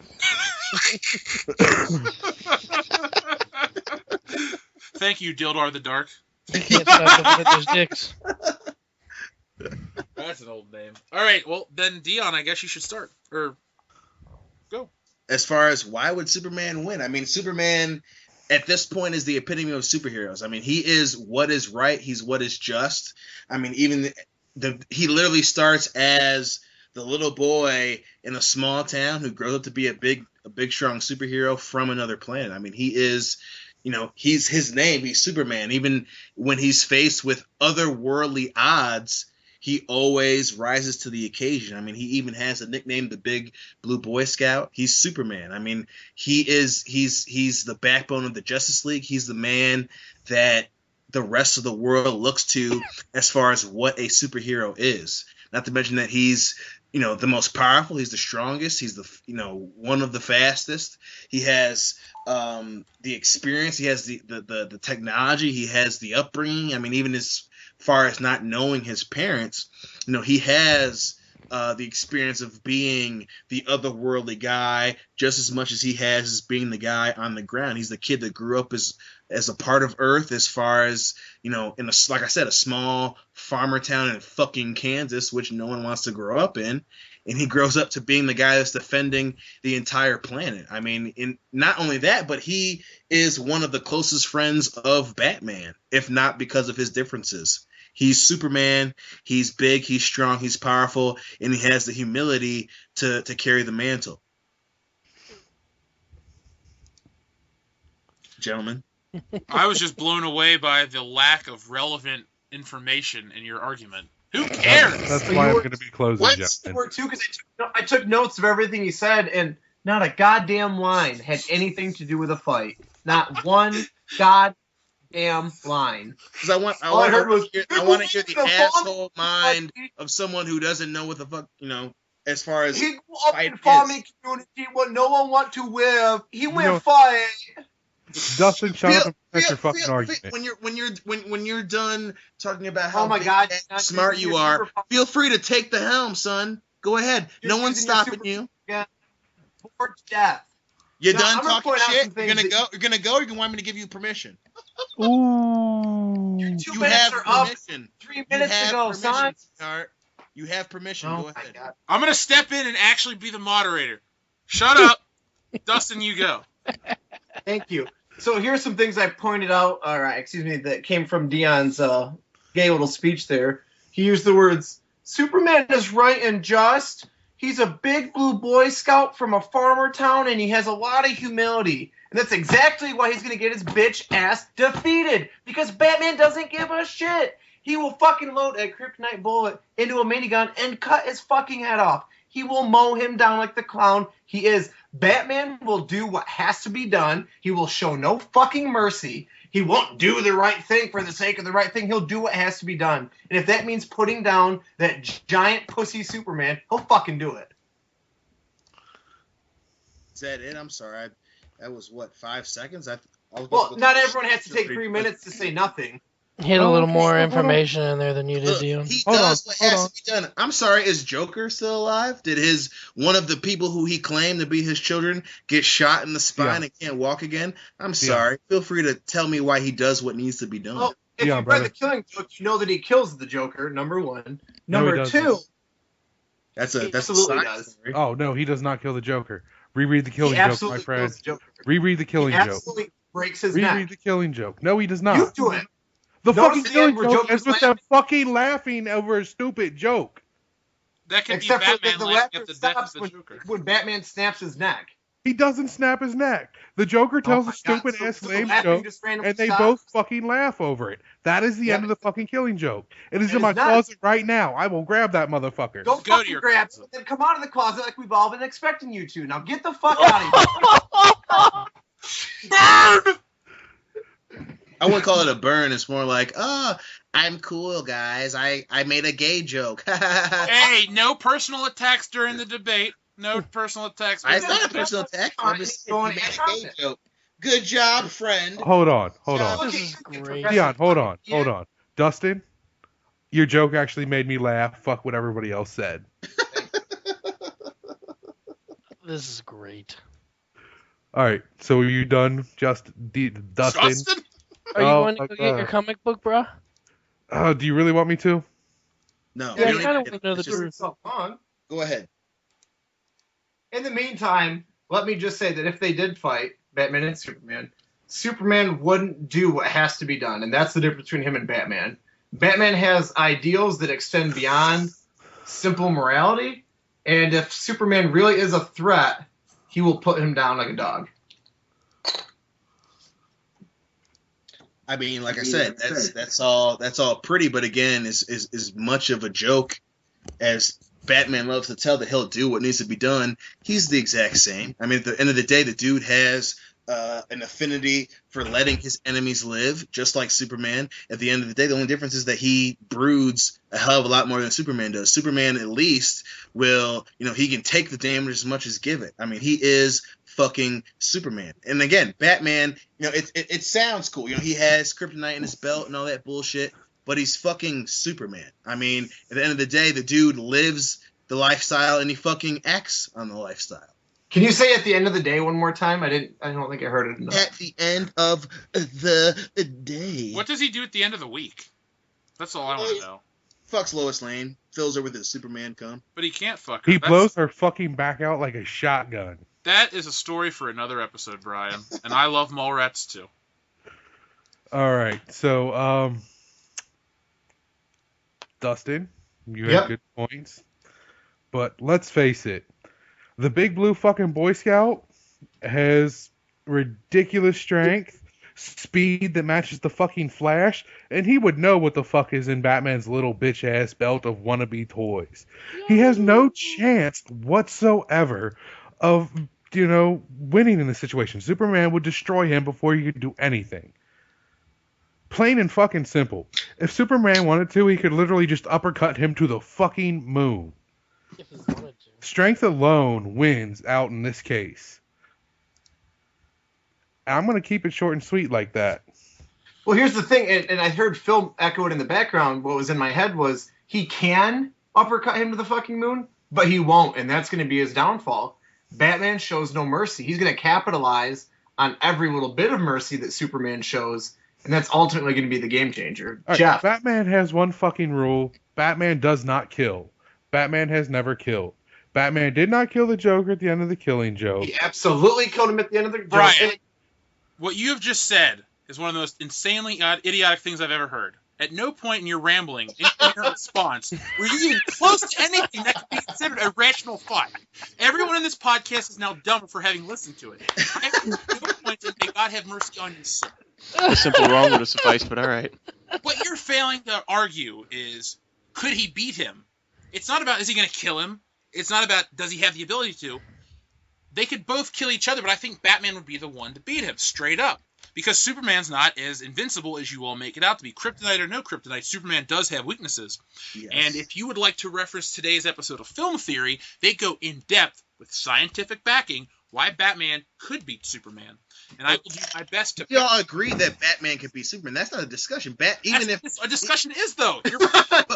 Thank you, Dildar the Dark.
you can't stop looking at those dicks.
That's an old name. All right, well, then, Dion, I guess you should start. Or go.
As far as why would Superman win? I mean, Superman at this point is the epitome of superheroes. I mean, he is what is right. He's what is just. I mean, even he literally starts as the little boy in a small town who grows up to be a big, strong superhero from another planet. I mean, he is, he's his name. He's Superman. Even when he's faced with otherworldly odds, he always rises to the occasion. I mean, he even has a nickname, the Big Blue Boy Scout. He's Superman. I mean, he's the backbone of the Justice League. He's the man that the rest of the world looks to as far as what a superhero is. Not to mention that he's, the most powerful. He's the strongest. He's the, one of the fastest. He has the experience. He has the technology. He has the upbringing. I mean, even as far as not knowing his parents, he has the experience of being the otherworldly guy just as much as he has as being the guy on the ground. He's the kid that grew up as a part of Earth, as far as, in like I said, a small farmer town in fucking Kansas, which no one wants to grow up in. And he grows up to being the guy that's defending the entire planet. I mean, not only that, but he is one of the closest friends of Batman, if not because of his differences. He's Superman. He's big. He's strong. He's powerful, and he has the humility to carry the mantle. Gentlemen,
I was just blown away by the lack of relevant information in your argument. Who cares?
That's why I'm going to be closing,
what?
Jeff.
Too, because I took notes of everything he said, and not a goddamn line had anything to do with a fight. Not one goddamn line.
because I want to hear the asshole mind of someone who doesn't know what the fuck, as far as
he grew up
fight
in farming
is.
community what no one want to wear. He went fight.
Dustin, shut up and finish your fucking argument.
When you're done talking about how
Oh my
big
God,
and
you're not
smart
using
you
your
are,
superpower.
feel free to take the helm, son. Go ahead.
You're
No one's
using your
stopping you.
Bored to death.
You
No,
done
I'm gonna
talking
point out
shit?
some
You're
things
gonna go.
that-
You're gonna go. Or you want me to give you permission?
Ooh.
2
You
minutes
have
are up.
permission.
3 minutes
you have
ago,
permission,
son.
sweetheart. You have permission.
Oh
Go
my
ahead.
God.
I'm going to step in and actually be the moderator. Shut up. Dustin, you go.
Thank you. So here's some things I pointed out, that came from Dion's gay little speech there. He used the words, Superman is right and just. He's a big blue Boy Scout from a farmer town, and he has a lot of humility. And that's exactly why he's going to get his bitch ass defeated. Because Batman doesn't give a shit. He will fucking load a kryptonite bullet into a minigun and cut his fucking head off. He will mow him down like the clown he is. Batman will do what has to be done. He will show no fucking mercy. He won't do the right thing for the sake of the right thing. He'll do what has to be done. And if that means putting down that giant pussy Superman, he'll fucking do it.
Is that it? I'm sorry. That was 5 seconds.
Well, not everyone has to take 3 minutes to say nothing.
He had a little more
hold on.
information in there than you did,
Look,
Dion.
he
Hold
does
on,
what
hold
has
on.
to be done. I'm sorry, is Joker still alive? Did one of the people who he claimed to be his children get shot in the spine and can't walk again? I'm sorry. Feel free to tell me why he does what needs to be done.
Well, if
Yeah,
you've
brother.
read the Killing Joke, you know that he kills the Joker, number one.
No, he
Number
doesn't.
two,
that's
he
a
absolutely
side
does.
story.
Oh, no, he does not kill the Joker. Reread the
he
Killing Joke, my
absolutely kills
friends.
the Joker.
Reread the
He
Killing Joke.
absolutely breaks his
Reread
neck.
the Killing Joke. No, he does
You
not.
do it.
The
Notice
fucking
the
Killing
end where
Joke
Joker's
is with them fucking laughing over a stupid joke.
That could
Except
be
for
Batman
the
laughing
laughter
at the death of
stops
the
when,
Joker.
when Batman snaps his neck.
He doesn't snap his neck. The Joker tells a stupid ass lame joke, and they both fucking laugh over it. That is the end of the fucking Killing Joke. It is in my closet right now. I will grab that motherfucker.
Don't fucking grab it, then come out of the closet like we've all been expecting you to. Now get the fuck out of here.
Burn!
I wouldn't call it a burn. It's more like, I'm cool, guys. I made a gay joke.
Hey, no personal attacks during the debate. No personal attacks.
It's not a personal attack. I'm just saying, made a gay joke. Good job, friend.
Hold on.
This is great.
Dion, hold on. Dustin, your joke actually made me laugh. Fuck what everybody else said.
This is great.
All right, so are you done, Dustin?
Justin?
Are you going to go get your comic book, bro?
Do you really want me to?
No.
Yeah, I kind of want to know the truth.
Go ahead.
In the meantime, let me just say that if they did fight Batman and Superman wouldn't do what has to be done, and that's the difference between him and Batman. Batman has ideals that extend beyond simple morality, and if Superman really is a threat, he will put him down like a dog.
I mean, like I said, that's all pretty, but again, is much of a joke as Batman loves to tell that he'll do what needs to be done. He's the exact same. I mean, at the end of the day, the dude has an affinity for letting his enemies live, just like Superman. At the end of the day, the only difference is that he broods a hell of a lot more than Superman does. Superman, at least, will, he can take the damage as much as give it. I mean, he is fucking Superman. And again, Batman, it sounds cool. He has kryptonite in his belt and all that bullshit, but he's fucking Superman. I mean, at the end of the day, the dude lives the lifestyle and he fucking acts on the lifestyle.
Can you say at the end of the day one more time? I don't think I heard it enough.
At the end of the day.
What does he do at the end of the week? That's all I want to know.
Fucks Lois Lane, fills her with his Superman cum.
But he can't fuck her.
He blows her fucking back out like a shotgun.
That is a story for another episode, Brian. And I love Mallrats too.
All right, so Dustin, you have good points, but let's face it, the big blue fucking Boy Scout has ridiculous strength, speed that matches the fucking Flash, and he would know what the fuck is in Batman's little bitch ass belt of wannabe toys. He has no chance whatsoever of, winning in this situation. Superman would destroy him before he could do anything. Plain and fucking simple. If Superman wanted to, he could literally just uppercut him to the fucking moon.
If he wanted to.
Strength alone wins out in this case. I'm going to keep it short and sweet like that.
Well, here's the thing, and I heard Phil echo it in the background. What was in my head was he can uppercut him to the fucking moon, but he won't, and that's going to be his downfall. Batman shows no mercy. He's going to capitalize on every little bit of mercy that Superman shows, and that's ultimately going to be the game changer.
Right,
Jeff.
Batman has one fucking rule. Batman does not kill. Batman has never killed. Batman did not kill the Joker at the end of the Killing Joke.
He absolutely killed him at the end of the
Brian, what you have just said is one of the most insanely idiotic things I've ever heard. At no point in your rambling, in your response, were you even close to anything that could be considered a rational thought. Everyone in this podcast is now dumber for having listened to it. At no point did may God have mercy on your soul.
A simple wrong would have sufficed, but all right.
What you're failing to argue is, could he beat him? It's not about, is he going to kill him? It's not about, does he have the ability to? They could both kill each other, but I think Batman would be the one to beat him, straight up. Because Superman's not as invincible as you all make it out to be. Kryptonite or no kryptonite, Superman does have weaknesses. Yes. And if you would like to reference today's episode of Film Theory, they go in depth with scientific backing why Batman could beat Superman. And I will do my best to...
We all agree that Batman could beat Superman. That's not a discussion.
A discussion is, though.
But,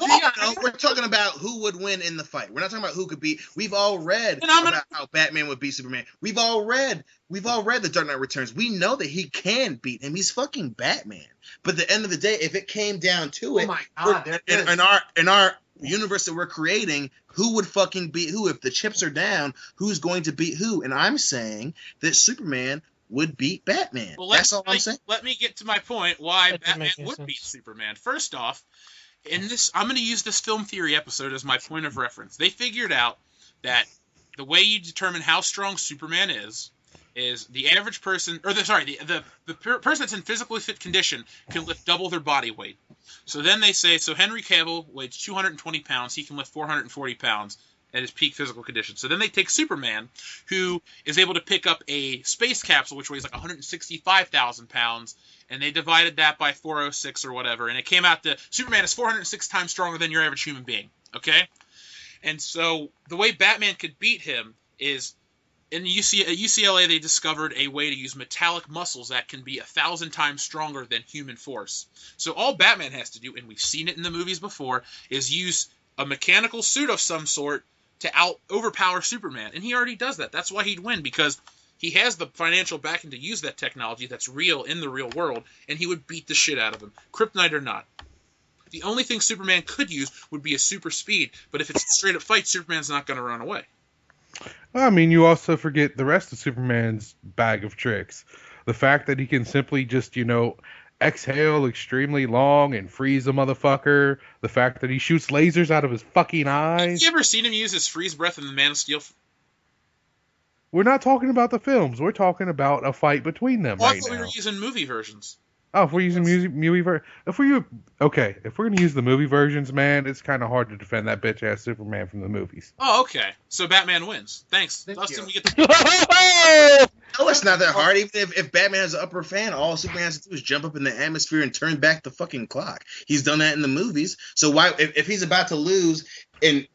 we're talking about who would win in the fight. We're not talking about who could beat... We've all read about how Batman would beat Superman. We've all read The Dark Knight Returns. We know that he can beat him. He's fucking Batman. But at the end of the day, if it came down to it...
Oh, my God.
In our universe that we're creating, who would fucking beat who? If the chips are down, who's going to beat who? And I'm saying that Superman would beat Batman.
Well,
that's all I'm saying.
Let me get to my point why Batman would beat Superman. First off, I'm going to use this Film Theory episode as my point of reference. They figured out that the way you determine how strong Superman is is the average person, or the person that's in physically fit condition can lift double their body weight. So then they say, so Henry Cavill weighs 220 pounds, he can lift 440 pounds at his peak physical condition. So then they take Superman, who is able to pick up a space capsule, which weighs like 165,000 pounds, and they divided that by 406 or whatever, and it came out that Superman is 406 times stronger than your average human being, okay? And so the way Batman could beat him is, at UCLA they discovered a way to use metallic muscles that can be 1,000 times stronger than human force. So all Batman has to do, and we've seen it in the movies before, is use a mechanical suit of some sort to overpower Superman. And he already does that. That's why he'd win, because he has the financial backing to use that technology that's real in the real world, and he would beat the shit out of him, kryptonite or not. The only thing Superman could use would be a super speed, but if it's a straight up fight, Superman's not going to run away.
Well, I mean, you also forget the rest of Superman's bag of tricks. The fact that he can simply just, exhale extremely long and freeze a motherfucker. The fact that he shoots lasers out of his fucking eyes.
Have you ever seen him use his freeze breath in the Man of Steel?
We're not talking about the films. We're talking about a fight between them right now.
We were using movie versions.
Oh, if we're using movie version, if we're gonna use the movie versions, man, it's kind of hard to defend that bitch ass Superman from the movies.
Oh, okay. So Batman wins. Thanks, Dustin. We get the.
No, it's not that hard. Even if Batman has an upper fan, all Superman has to do is jump up in the atmosphere and turn back the fucking clock. He's done that in the movies. So why, if he's about to lose and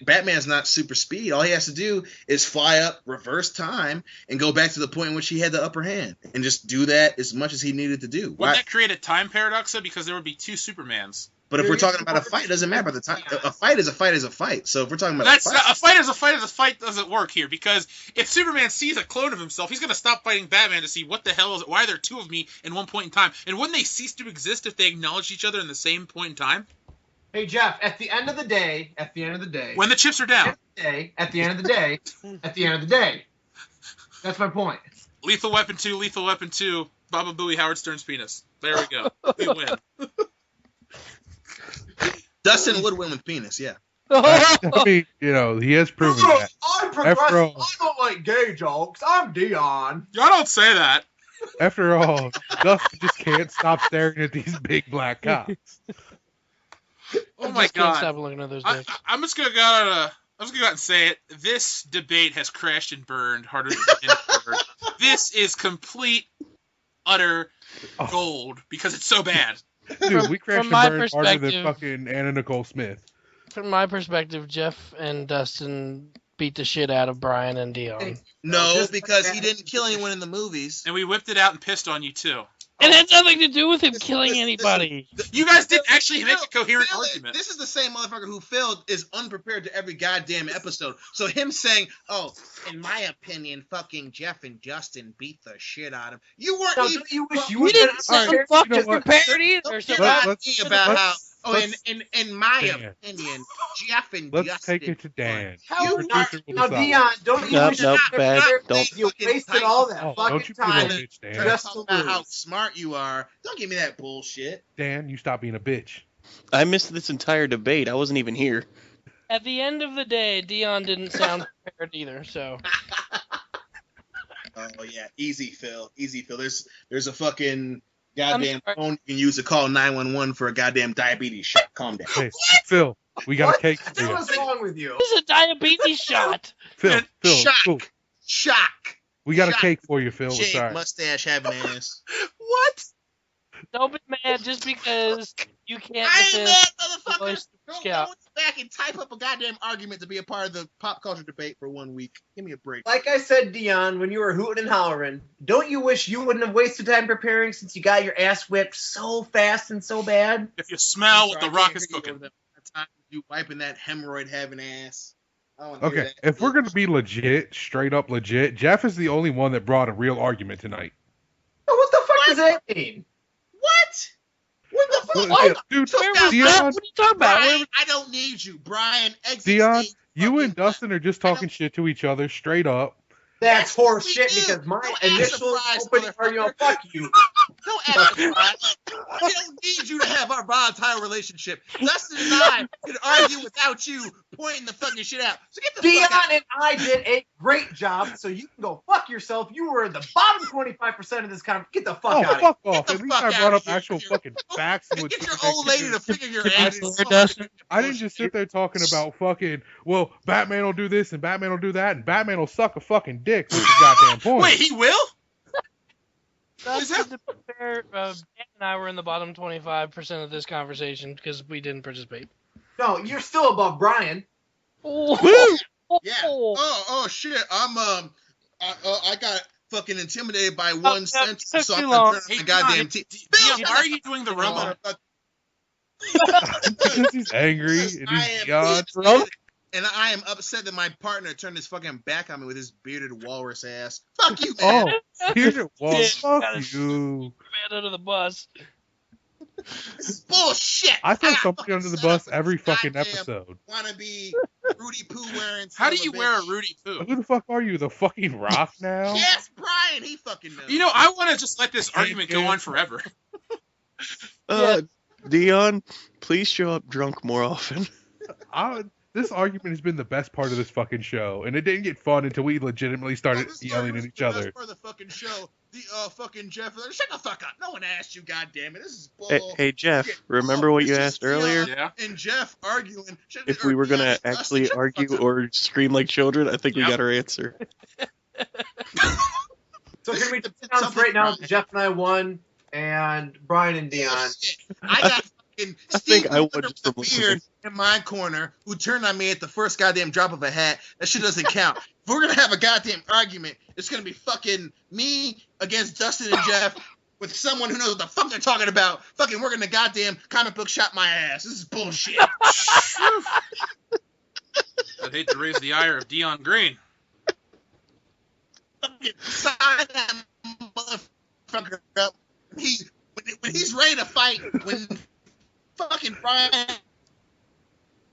Batman's not super speed, all he has to do is fly up, reverse time, and go back to the point in which he had the upper hand, and just do that as much as he needed to do.
Wouldn't that create a time paradox, though? Because there would be two Supermans.
But if we're talking about a fight, it doesn't matter. The time, a fight is a fight is a fight. So if we're talking about
a fight is a fight doesn't work here, because if Superman sees a clone of himself, he's going to stop fighting Batman to see what the hell is it. Why are there two of me in one point in time? And wouldn't they cease to exist if they acknowledged each other in the same point in time?
Hey Jeff, at the end of the day,
when the chips are down,
at the end of the day, that's my point.
Lethal Weapon 2, Baba Booey, Howard Stern's penis. There we go. We win.
Dustin would win with penis, yeah.
I mean, he has proven that.
I'm progressive. I don't like gay jokes. I'm Dion.
I don't say that.
After all, Dustin just can't stop staring at these big black cocks.
Oh my God!
Stop looking at those dicks.
I'm just gonna go out and say it. This debate has crashed and burned harder than ever. This is complete, utter gold because it's so bad.
Dude, we crashed and burned harder than fucking Anna Nicole Smith.
From my perspective, Jeff and Dustin beat the shit out of Brian and Dion.
No, because he didn't kill anyone in the movies.
And we whipped it out and pissed on you too.
It had nothing to do with him killing anybody.
You guys didn't actually make a coherent argument.
This is the same motherfucker who failed is unprepared to every goddamn episode. So him saying, "Oh, in my opinion, fucking Jeff and Justin beat the shit out of him." You weren't even.
You didn't sound fucking prepared either.
So about how. Oh, in my opinion, Jeff and Justin.
Let's take it to Dan.
Now, Dion, don't you wish you wasted all that fucking time
just to about how smart you are. Don't give me that bullshit.
Dan, you stop being a bitch.
I missed this entire debate. I wasn't even here.
At the end of the day, Dion didn't sound prepared either, so.
Oh, yeah. Easy, Phil. There's a fucking goddamn phone you can use to call 911 for a goddamn diabetes shot. Calm down.
Hey, Phil, we got a cake for you.
What's wrong with you?
This is a diabetes shot.
Phil,
Shock.
We got a cake for you, Phil.
Shave,
sorry.
mustache, having ass.
What?
Don't be mad just because you can't.
I ain't mad, motherfucker.
Scout.
Go back and type up a goddamn argument to be a part of the pop culture debate for 1 week. Give me a break.
Like I said, Dion, when you were hooting and hollering, don't you wish you wouldn't have wasted time preparing since you got your ass whipped so fast and so bad?
If you smell what the Rock is cooking.
Time you wiping that hemorrhoid having ass.
Okay, if we're going to be legit, straight up legit, Jeff is the only one that brought a real argument tonight.
Oh, what the fuck does that mean?
What? What the fuck?
What? Dude, Dion,
what are you talking about?
Brian, I don't need you. Brian, exit
Dion,
stage.
you and Dustin are just talking shit to each other straight up.
That's horse
we
shit
do.
because my
Don't act
initial
surprised,
opening argument, fuck you.
Don't ask us, Brian. We don't need you to have our volatile relationship. Dustin and I can argue without you pointing the fucking shit out. So get the
Dion
fuck out.
and I did a great job, so you can go fuck yourself. You were the bottom 25% of this conference. Get the fuck out of
fuck
here.
off.
the
At least
fuck
I
outta
brought up
here.
actual fucking facts. And
Get your
what
old lady to figure your
Get
ass
back
out.
there, Dustin.
I didn't just sit there talking about fucking, well, Batman will do this and Batman will do that and Batman will suck a fucking dick. What's the goddamn point?
Wait, he will?
Is that to be fair, Dan and I were in the bottom 25% of this conversation because we didn't participate.
No, you're still above Brian.
Oh.
Yeah. Oh shit. I got fucking intimidated by one sentence,
took
so
too
I'm
long.
gonna turn
Hey,
on my goddamn
Dion,
TV.
Dion, why are you doing the Rumble?
Because he's angry and
I
he's
am
beyond.
irritated, and I am upset that my partner turned his fucking back on me with his bearded walrus ass. Fuck you, man.
Oh, here's your wall.
Yeah,
Fuck
gotta-
you.
Man under the bus.
This is bullshit.
I throw
got
somebody
fucking
under the
set up
bus
with
every
this
fucking
goddamn
episode.
Wannabe Rudy Poo wearing.
How do
son
you
of
wear a
bitch.
Rudy Poo?
Who the fuck are you? The fucking Rock now?
Yes, Brian. He fucking knows.
You know, I want to just let this argument go on forever.
Dion, please show up drunk more often.
This argument has been the best part of this fucking show, and it didn't get fun until we legitimately started
this
yelling at
was
each
the best
other.
part of the fucking show. The fucking Jeff. Shut the fuck up. No one asked you. Goddamn it. This is bull.
Hey, Jeff,
shit.
remember
Oh,
what
it's
you
just
asked earlier?
Dion
Yeah.
And Jeff arguing.
If we were going to actually argue or scream like children, I think we
Yep.
got our answer.
So can we
This-
announce right now
Brian.
that Jeff and I won, and Brian and Dion.
I got fucking
I
Steve
think I won
Wonder
just
with
from
a beard in my corner who turned on me at the first goddamn drop of a hat. That shit doesn't count. If we're gonna have a goddamn argument, it's gonna be fucking me against Dustin and Jeff with someone who knows what the fuck they're talking about. Fucking working the goddamn comic book shop my ass. This is bullshit.
I'd hate to raise the ire of Dion Green.
Fucking sign that motherfucker up. When he's ready to fight, when fucking Brian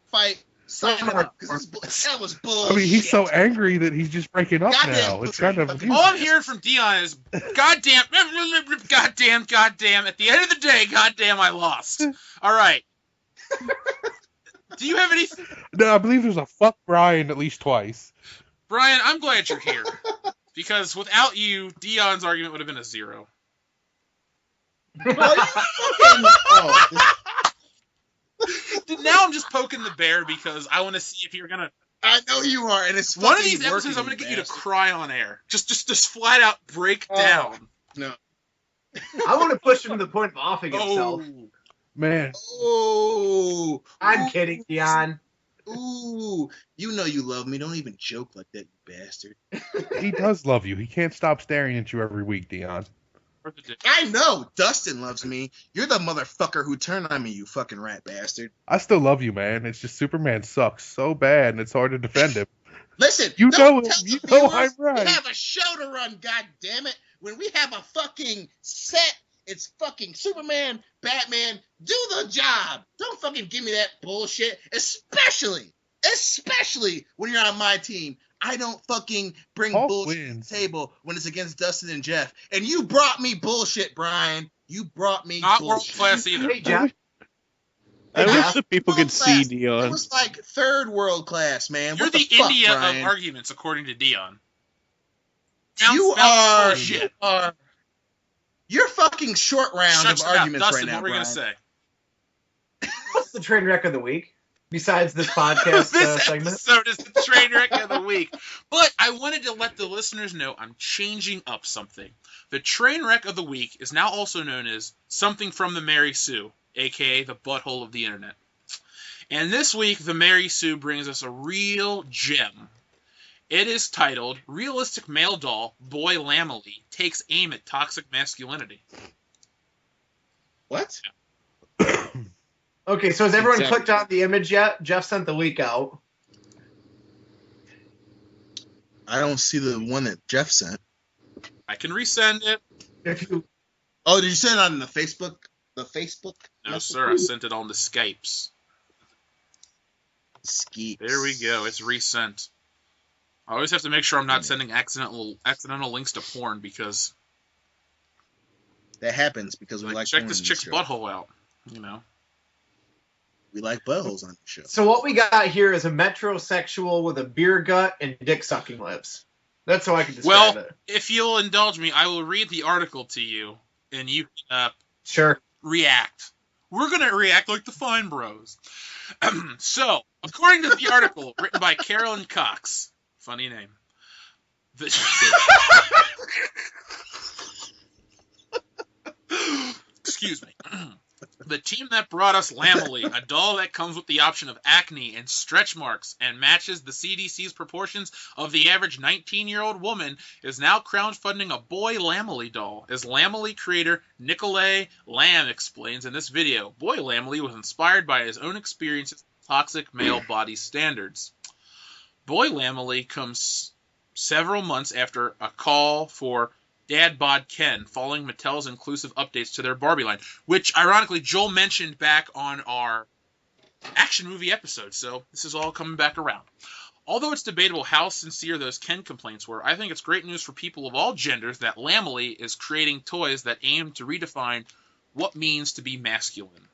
fight, sign him up. Because that was bullshit.
I mean, he's so angry that he's just breaking up
Goddamn
now. It's kind of
pussy.
All I'm hearing from Dion is, goddamn, goddamn, at the end of the day, goddamn, I lost. All right. Do you have anything?
No, I believe there's a fuck Brian at least twice.
Brian, I'm glad you're here. Because without you, Dion's argument would have been a 0. Now I'm just poking the bear because I want to see if you're going to...
I know you are, and it's
One of
fucking
these episodes, I'm
working,
going to get you to
bastard.
cry on air. Just flat out break
Oh.
down.
No.
I want to push him to the point of offing himself.
Man,
Oh.
I'm
Ooh.
kidding, Dion.
Ooh. You know you love me. Don't even joke like that, you bastard.
he does love you. He can't stop staring at you every week, Dion.
I know. Dustin loves me. You're the motherfucker who turned on me, you fucking rat bastard.
I still love you, man. It's just Superman sucks so bad, and it's hard to defend him.
Listen,
You
don't
know-
tell
you
the
know
viewers
I'm right.
We have a show to run, goddammit. When we have a fucking set, it's fucking Superman, Batman, do the job. Don't fucking give me that bullshit. Especially when you're on my team. I don't fucking bring
Hulk
bullshit
wins.
to the table when it's against Dustin and Jeff. And you brought me bullshit, Brian. You brought me
Not world
bullshit.
class either.
Hey, Jeff.
I
Yeah.
wish the people could see
World class. It
Dion.
was like third world class, man.
You're
What
the
fuck,
India
Brian?
of arguments, according to Dion.
You
Bounce,
are.
shit.
You are. You're fucking short round
Shut
of
your mouth.
arguments
Dustin,
right now,
what were we
Brian.
going to say?
What's the train wreck of the week? Besides this podcast
This
segment?
episode is the train wreck of the week. But I wanted to let the listeners know I'm changing up something. The train wreck of the week is now also known as Something from the Mary Sue, aka the butthole of the internet. And this week, the Mary Sue brings us a real gem. It is titled Realistic Male Doll Boy Lammily Takes Aim at Toxic Masculinity.
What?
Okay, so has everyone
Exactly.
clicked on the image yet? Jeff sent the link out.
I don't see the one that Jeff sent.
I can resend it.
If you
Oh, did you send it on the Facebook? The Facebook?
No, sir, I sent it on the Skypes.
Skeet.
There we go. It's resent. I always have to make sure I'm not sending accidental links to porn because
That happens because we
Like,
like
check
porn
this
on
chick's
show.
butthole out. You know.
We like buttholes on the show.
So what we got here is a metrosexual with a beer gut and dick-sucking lips. That's how I can describe it.
If you'll indulge me, I will read the article to you, and you
Sure.
react. We're going to react like the Fine Bros. So, according to the article written by Carolyn Cox, funny name, excuse me. The team that brought us Lammily, a doll that comes with the option of acne and stretch marks and matches the CDC's proportions of the average 19-year-old woman, is now crowdfunding a boy Lammily doll. As Lammily creator Nicolay Lamb explains in this video, boy Lammily was inspired by his own experiences with toxic male body standards. Boy Lammily comes several months after a call for Dad Bod Ken, following Mattel's inclusive updates to their Barbie line, which, ironically, Joel mentioned back on our action movie episode, so this is all coming back around. Although it's debatable how sincere those Ken complaints were, I think it's great news for people of all genders that Lammily is creating toys that aim to redefine what means to be masculine.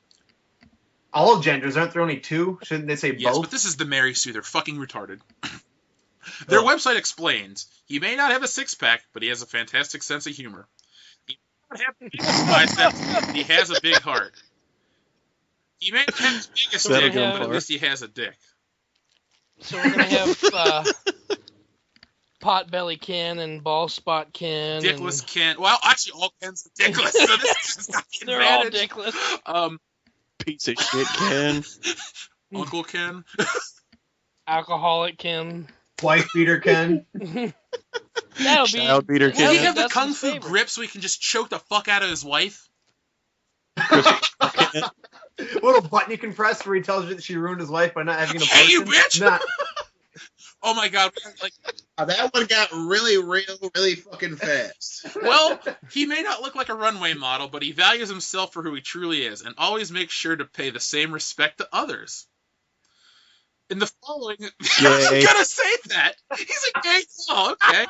All genders, aren't there only two? Shouldn't they say both?
Yes, but this is the Mary Sue. They're fucking retarded. Their website explains, he may not have a six-pack, but he has a fantastic sense of humor. He may not have the biggest biceps, he has a big heart. He may not have his biggest dick, but at least he has a dick.
So we're going to have Potbelly Ken and Ball Spot Ken.
Dickless Ken. Well, actually, all Kens are dickless, so this is just not the
They're
advantage.
all dickless.
Piece of shit, Ken.
Uncle Ken.
Alcoholic Ken.
Wife beater Ken.
That'll be.
Child beater
Does he
Ken.
have the
That's
kung
his
fu
favorite.
grip so he can just choke the fuck out of his wife?
Little button you can press where he tells you that she ruined his life by not having an abortion.
Hey, you bitch!
Nah.
Oh my god, like,
That one got really real, really fucking fast.
well, he may not look like a runway model, but he values himself for who he truly is, and always makes sure to pay the same respect to others. In the following, I was gonna say that he's a gay doll. Okay.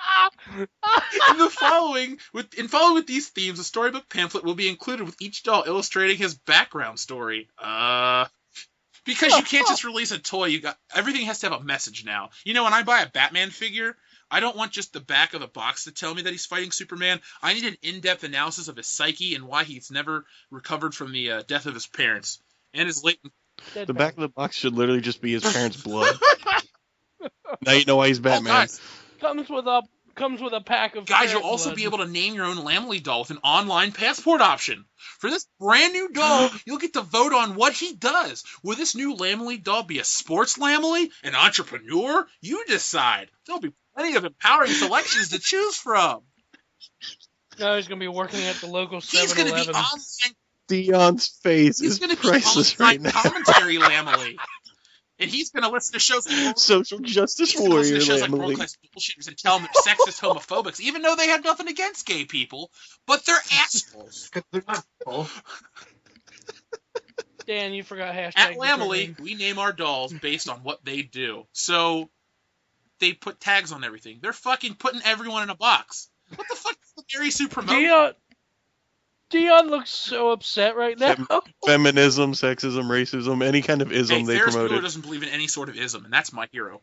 In following with these themes, a storybook pamphlet will be included with each doll illustrating his background story. Because you can't just release a toy. Everything has to have a message now. You know, when I buy a Batman figure, I don't want just the back of the box to tell me that he's fighting Superman. I need an in-depth analysis of his psyche and why he's never recovered from the death of his parents and his latent.
The back of the box should literally just be his parents' blood. Now you know why he's Batman.
Oh, guys,
Comes with a pack of.
Guys, you'll
parent
also
blood.
be able to name your own Lammily doll with an online passport option. For this brand new doll, you'll get to vote on what he does. Will this new Lammily doll be a sports Lammily? An entrepreneur? You decide. There'll be plenty of empowering selections to choose from.
No, he's gonna be working at the local
He's going to be
7-Eleven.
online.
Dion's face
He's
is
going to be
priceless
online
right now.
commentary Lammily. And he's going to listen to shows like
Social justice
He's gonna listen
warrior
to shows like
Lammily.
World-Class Bullshitters and tell them they're sexist homophobics, even though they have nothing against gay people, but they're assholes.
Because they're not people.
Dan, you forgot hashtag.
At
determined.
Lammily, we name our dolls based on what they do. So they put tags on everything. They're fucking putting everyone in a box. What the fuck is the Mary Sue promote?
Dion looks so upset right now.
Feminism, sexism, racism, any kind of ism
Hey,
they
Ferris
promoted.
Bueller doesn't believe in any sort of ism, and that's my hero.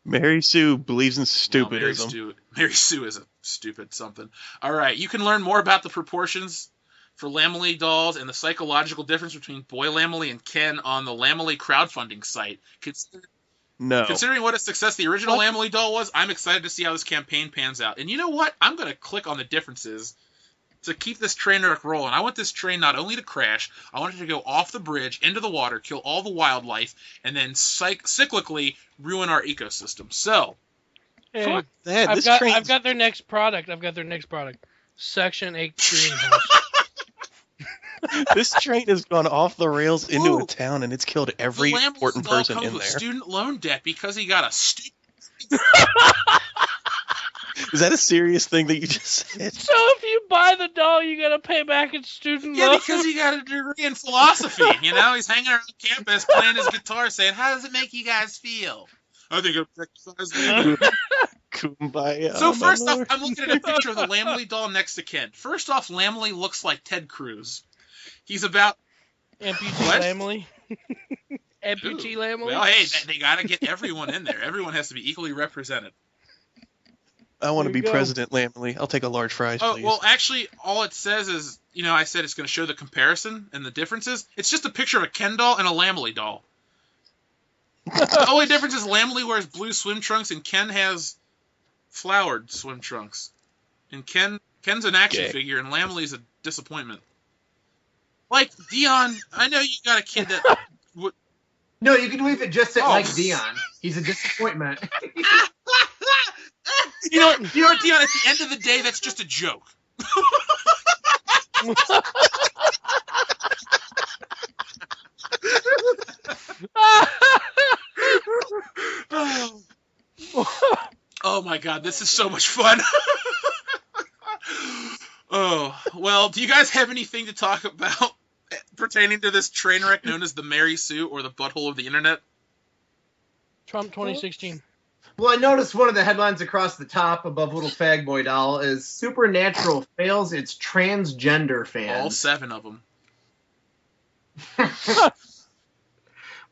Mary Sue believes in
Well,
stupidism.
Mary Sue is a stupid something. All right, you can learn more about the proportions for Lammily dolls and the psychological difference between boy Lammily and Ken on the Lammily crowdfunding site. Considering what a success the original Lammily doll was, I'm excited to see how this campaign pans out. And you know what? I'm going to click on the differences to keep this train wreck rolling. I want this train not only to crash, I want it to go off the bridge, into the water, kill all the wildlife, and then cyclically ruin our ecosystem. So,
Hey,
Fuck that.
I've got their next product. Section 8 greenhouse.
This train has gone off the rails into
Ooh.
a town, and it's killed every
the Lammily
important
doll
person
comes
in
with
there.
student loan debt because he got a stupid.
Is that a serious thing that you just said?
So if you buy the doll, you gotta pay back its student
Yeah,
loan.
because he got a degree in philosophy. You know, he's hanging around campus playing his guitar, saying, "How does it make you guys feel?" I think I'm exercising.
Kumbaya.
So
my
first off,
lord.
I'm looking at a picture of the Lammily doll next to Ken. First off, Lammily looks like Ted Cruz. He's about...
Amputee
What?
Lammily. Amputee
Ooh.
Lammily.
Well, hey, they gotta get everyone in there. Everyone has to be equally represented.
I want to
There you
be
go.
President Lammily. I'll take a large fries,
Oh,
please.
well, actually, all it says is, I said it's going to show the comparison and the differences. It's just a picture of a Ken doll and a Lammily doll. The only difference is Lammily wears blue swim trunks and Ken has flowered swim trunks. And Ken's an action
Okay.
figure and Lamlily's a disappointment. Like, Dion, I know you got a kid that...
No, you can leave it just at
Oh.
like Dion. He's a disappointment.
You know what, Dion, at the end of the day, that's just a joke. Oh my god, this is so much fun. Oh, well, do you guys have anything to talk about pertaining to this train wreck known as the Mary Sue or the butthole of the internet?
Trump 2016.
Well, I noticed one of the headlines across the top above Little Fag Boy Doll is Supernatural fails its transgender
All
fans.
7 of them.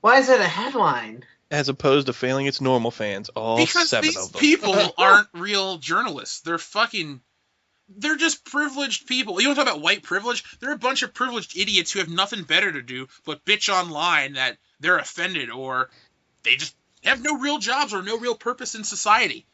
Why is that a headline?
As opposed to failing its normal fans, all
Because
7
these
of them.
people aren't real journalists. They're just privileged people. You want to talk about white privilege? They're a bunch of privileged idiots who have nothing better to do but bitch online that they're offended or they just have no real jobs or no real purpose in society.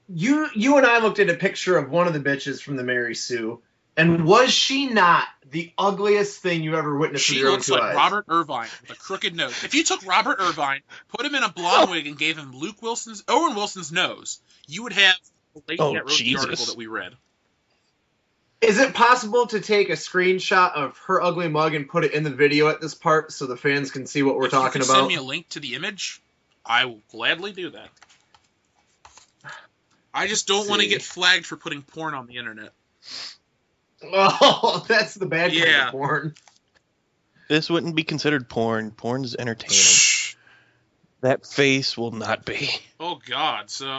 You and I looked at a picture of one of the bitches from the Mary Sue, and was she not the ugliest thing you ever witnessed with
She
your own
looks
two
like
eyes?
Robert Irvine with a crooked nose. If you took Robert Irvine, put him in a blonde wig, and gave him Owen Wilson's nose, you would have the lady
Oh,
that wrote the
Jesus.
article that we read.
Is it possible to take a screenshot of her ugly mug and put it in the video at this part so the fans can see what we're
If you
talking
could
about?
send me a link to the image, I will gladly do that. I just don't want to
See.
get flagged for putting porn on the internet.
Oh, that's the bad kind
Yeah.
of porn.
This wouldn't be considered porn. Porn's entertaining.
Shh.
That face will not be.
Oh God! So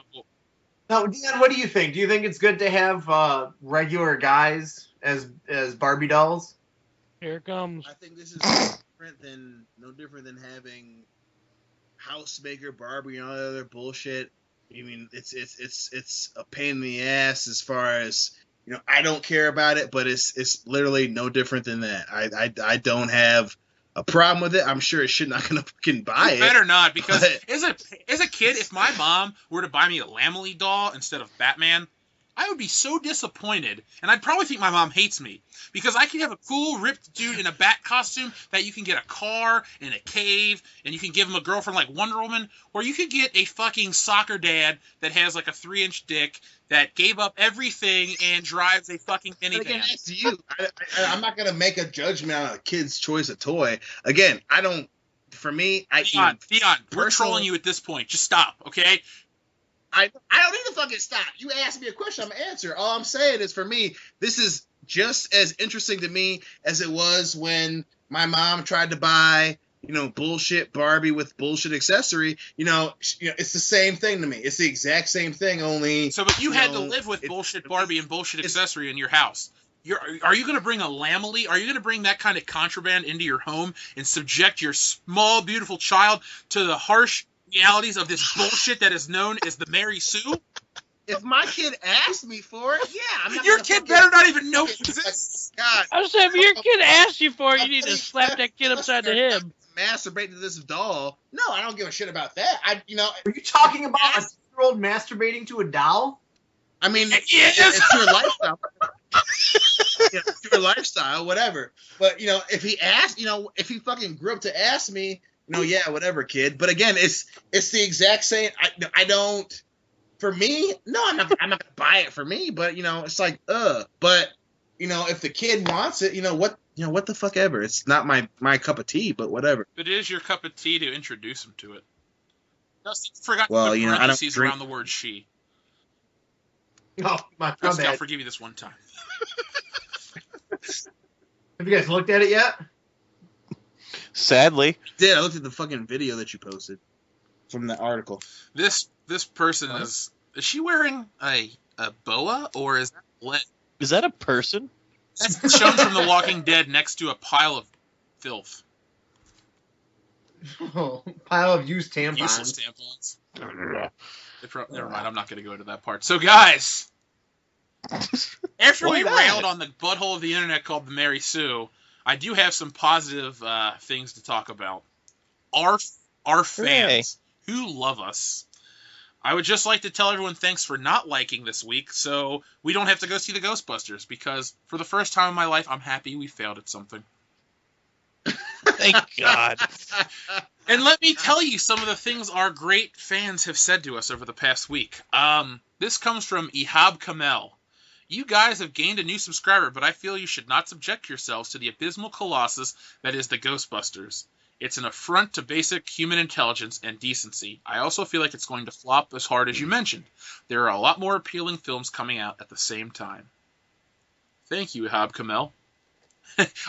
Now, Dion, what do you think? Do you think it's good to have regular guys as Barbie dolls?
Here it comes.
I think this is no different than having Housemaker, Barbie, and all that other bullshit. I mean, it's a pain in the ass as far as, I don't care about it, but it's literally no different than that. I don't have a problem with it. I'm sure it's shit not gonna fucking buy it.
better not, because
but-
as a kid, if my mom were to buy me a Lammily doll instead of Batman, I would be so disappointed, and I'd probably think my mom hates me, because I can have a cool, ripped dude in a bat costume that you can get a car and a cave, and you can give him a girlfriend like Wonder Woman, or you could get a fucking soccer dad that has like a 3-inch dick that gave up everything and drives a fucking
But again,
minivan.
that's you. I'm not gonna make a judgment on a kid's choice of toy. Again, I don't. For me,
Dion, we're
personally-
trolling you at this point. Just stop, okay?
I don't need to fucking stop. You asked me a question, I'm gonna answer. All I'm saying is, for me, this is just as interesting to me as it was when my mom tried to buy, bullshit Barbie with bullshit accessory. It's the same thing to me. It's the exact same thing, only.
So, but you had to
know,
live with
it-
bullshit Barbie and bullshit accessory in your house. Are you going to bring a Lammily? Are you going to bring that kind of contraband into your home and subject your small, beautiful child to the harsh realities of this bullshit that is known as the Mary Sue?
If my kid asked me for it, yeah, I'm not
Your
gonna
kid
fucking-
better not even know it exists.
God,
I was saying, if your kid asks you for it, you need to slap that kid upside the head.
masturbate to this doll. No, I don't give a shit about that.
Are you talking about a 2-year-old masturbating to a doll?
I mean,
Yes.
it's your lifestyle. It's your lifestyle, whatever. But if he asked, if he fucking grew up to ask me, yeah, whatever, kid. But again, it's the exact same. I don't. For me, no, I'm not gonna buy it for me. But it's like, But if the kid wants it, what the fuck ever. It's not my cup of tea, but whatever.
It is your cup of tea to introduce him to it. Dusty forgot
Well,
to put
I don't
parentheses
drink-
around the word she.
Oh, my
Dusty, I'll
bad.
forgive you this one time.
Have you guys looked at it yet?
Sadly,
I looked at the fucking video that you posted. from the article.
This person is she wearing a boa or is that lit?
Is that a person?
That's shown from The Walking Dead next to a pile of filth.
Oh, pile of used tampons.
Useless tampons. Never mind, I'm not going to go into that part. So, guys, after we railed on the butthole of the internet called the Mary Sue, I do have some positive things to talk about. Our fans who love us. I would just like to tell everyone thanks for not liking this week, so we don't have to go see the Ghostbusters, because for the first time in my life, I'm happy we failed at something.
Thank God.
And let me tell you some of the things our great fans have said to us over the past week. This comes from Ihab Kamel. You guys have gained a new subscriber, but I feel you should not subject yourselves to the abysmal colossus that is the Ghostbusters. It's an affront to basic human intelligence and decency. I also feel like it's going to flop as hard as you mentioned. There are a lot more appealing films coming out at the same time. Thank you, Ihab Kamel.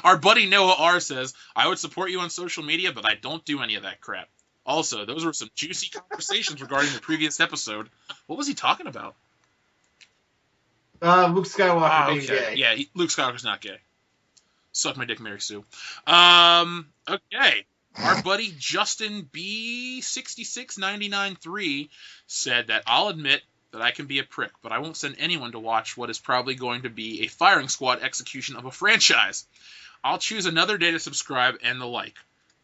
Our buddy Noah R. says, I would support you on social media, but I don't do any of that crap. Also, those were some juicy conversations regarding the previous episode. What was he talking about?
Luke Skywalker being gay.
Yeah, Luke Skywalker's not gay. Suck my dick, Mary Sue. Okay. Our buddy Justin B66993 said that I'll admit that I can be a prick, but I won't send anyone to watch what is probably going to be a firing squad execution of a franchise. I'll choose another day to subscribe and the like.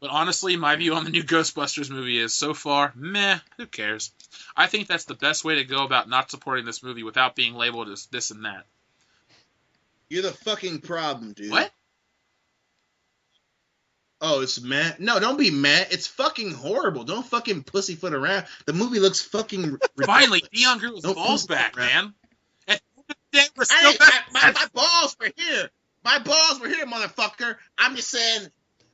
But honestly, my view on the new Ghostbusters movie is, so far, meh, who cares? I think that's the best way to go about not supporting this movie without being labeled as this and that.
You're the fucking problem, dude.
What?
Oh, it's mad? No, don't be mad. It's fucking horrible. Don't fucking pussyfoot around. The movie looks fucking...
Finally, Dion grew his balls back, man. And we're still
my balls were here. My balls were here, motherfucker. I'm just saying,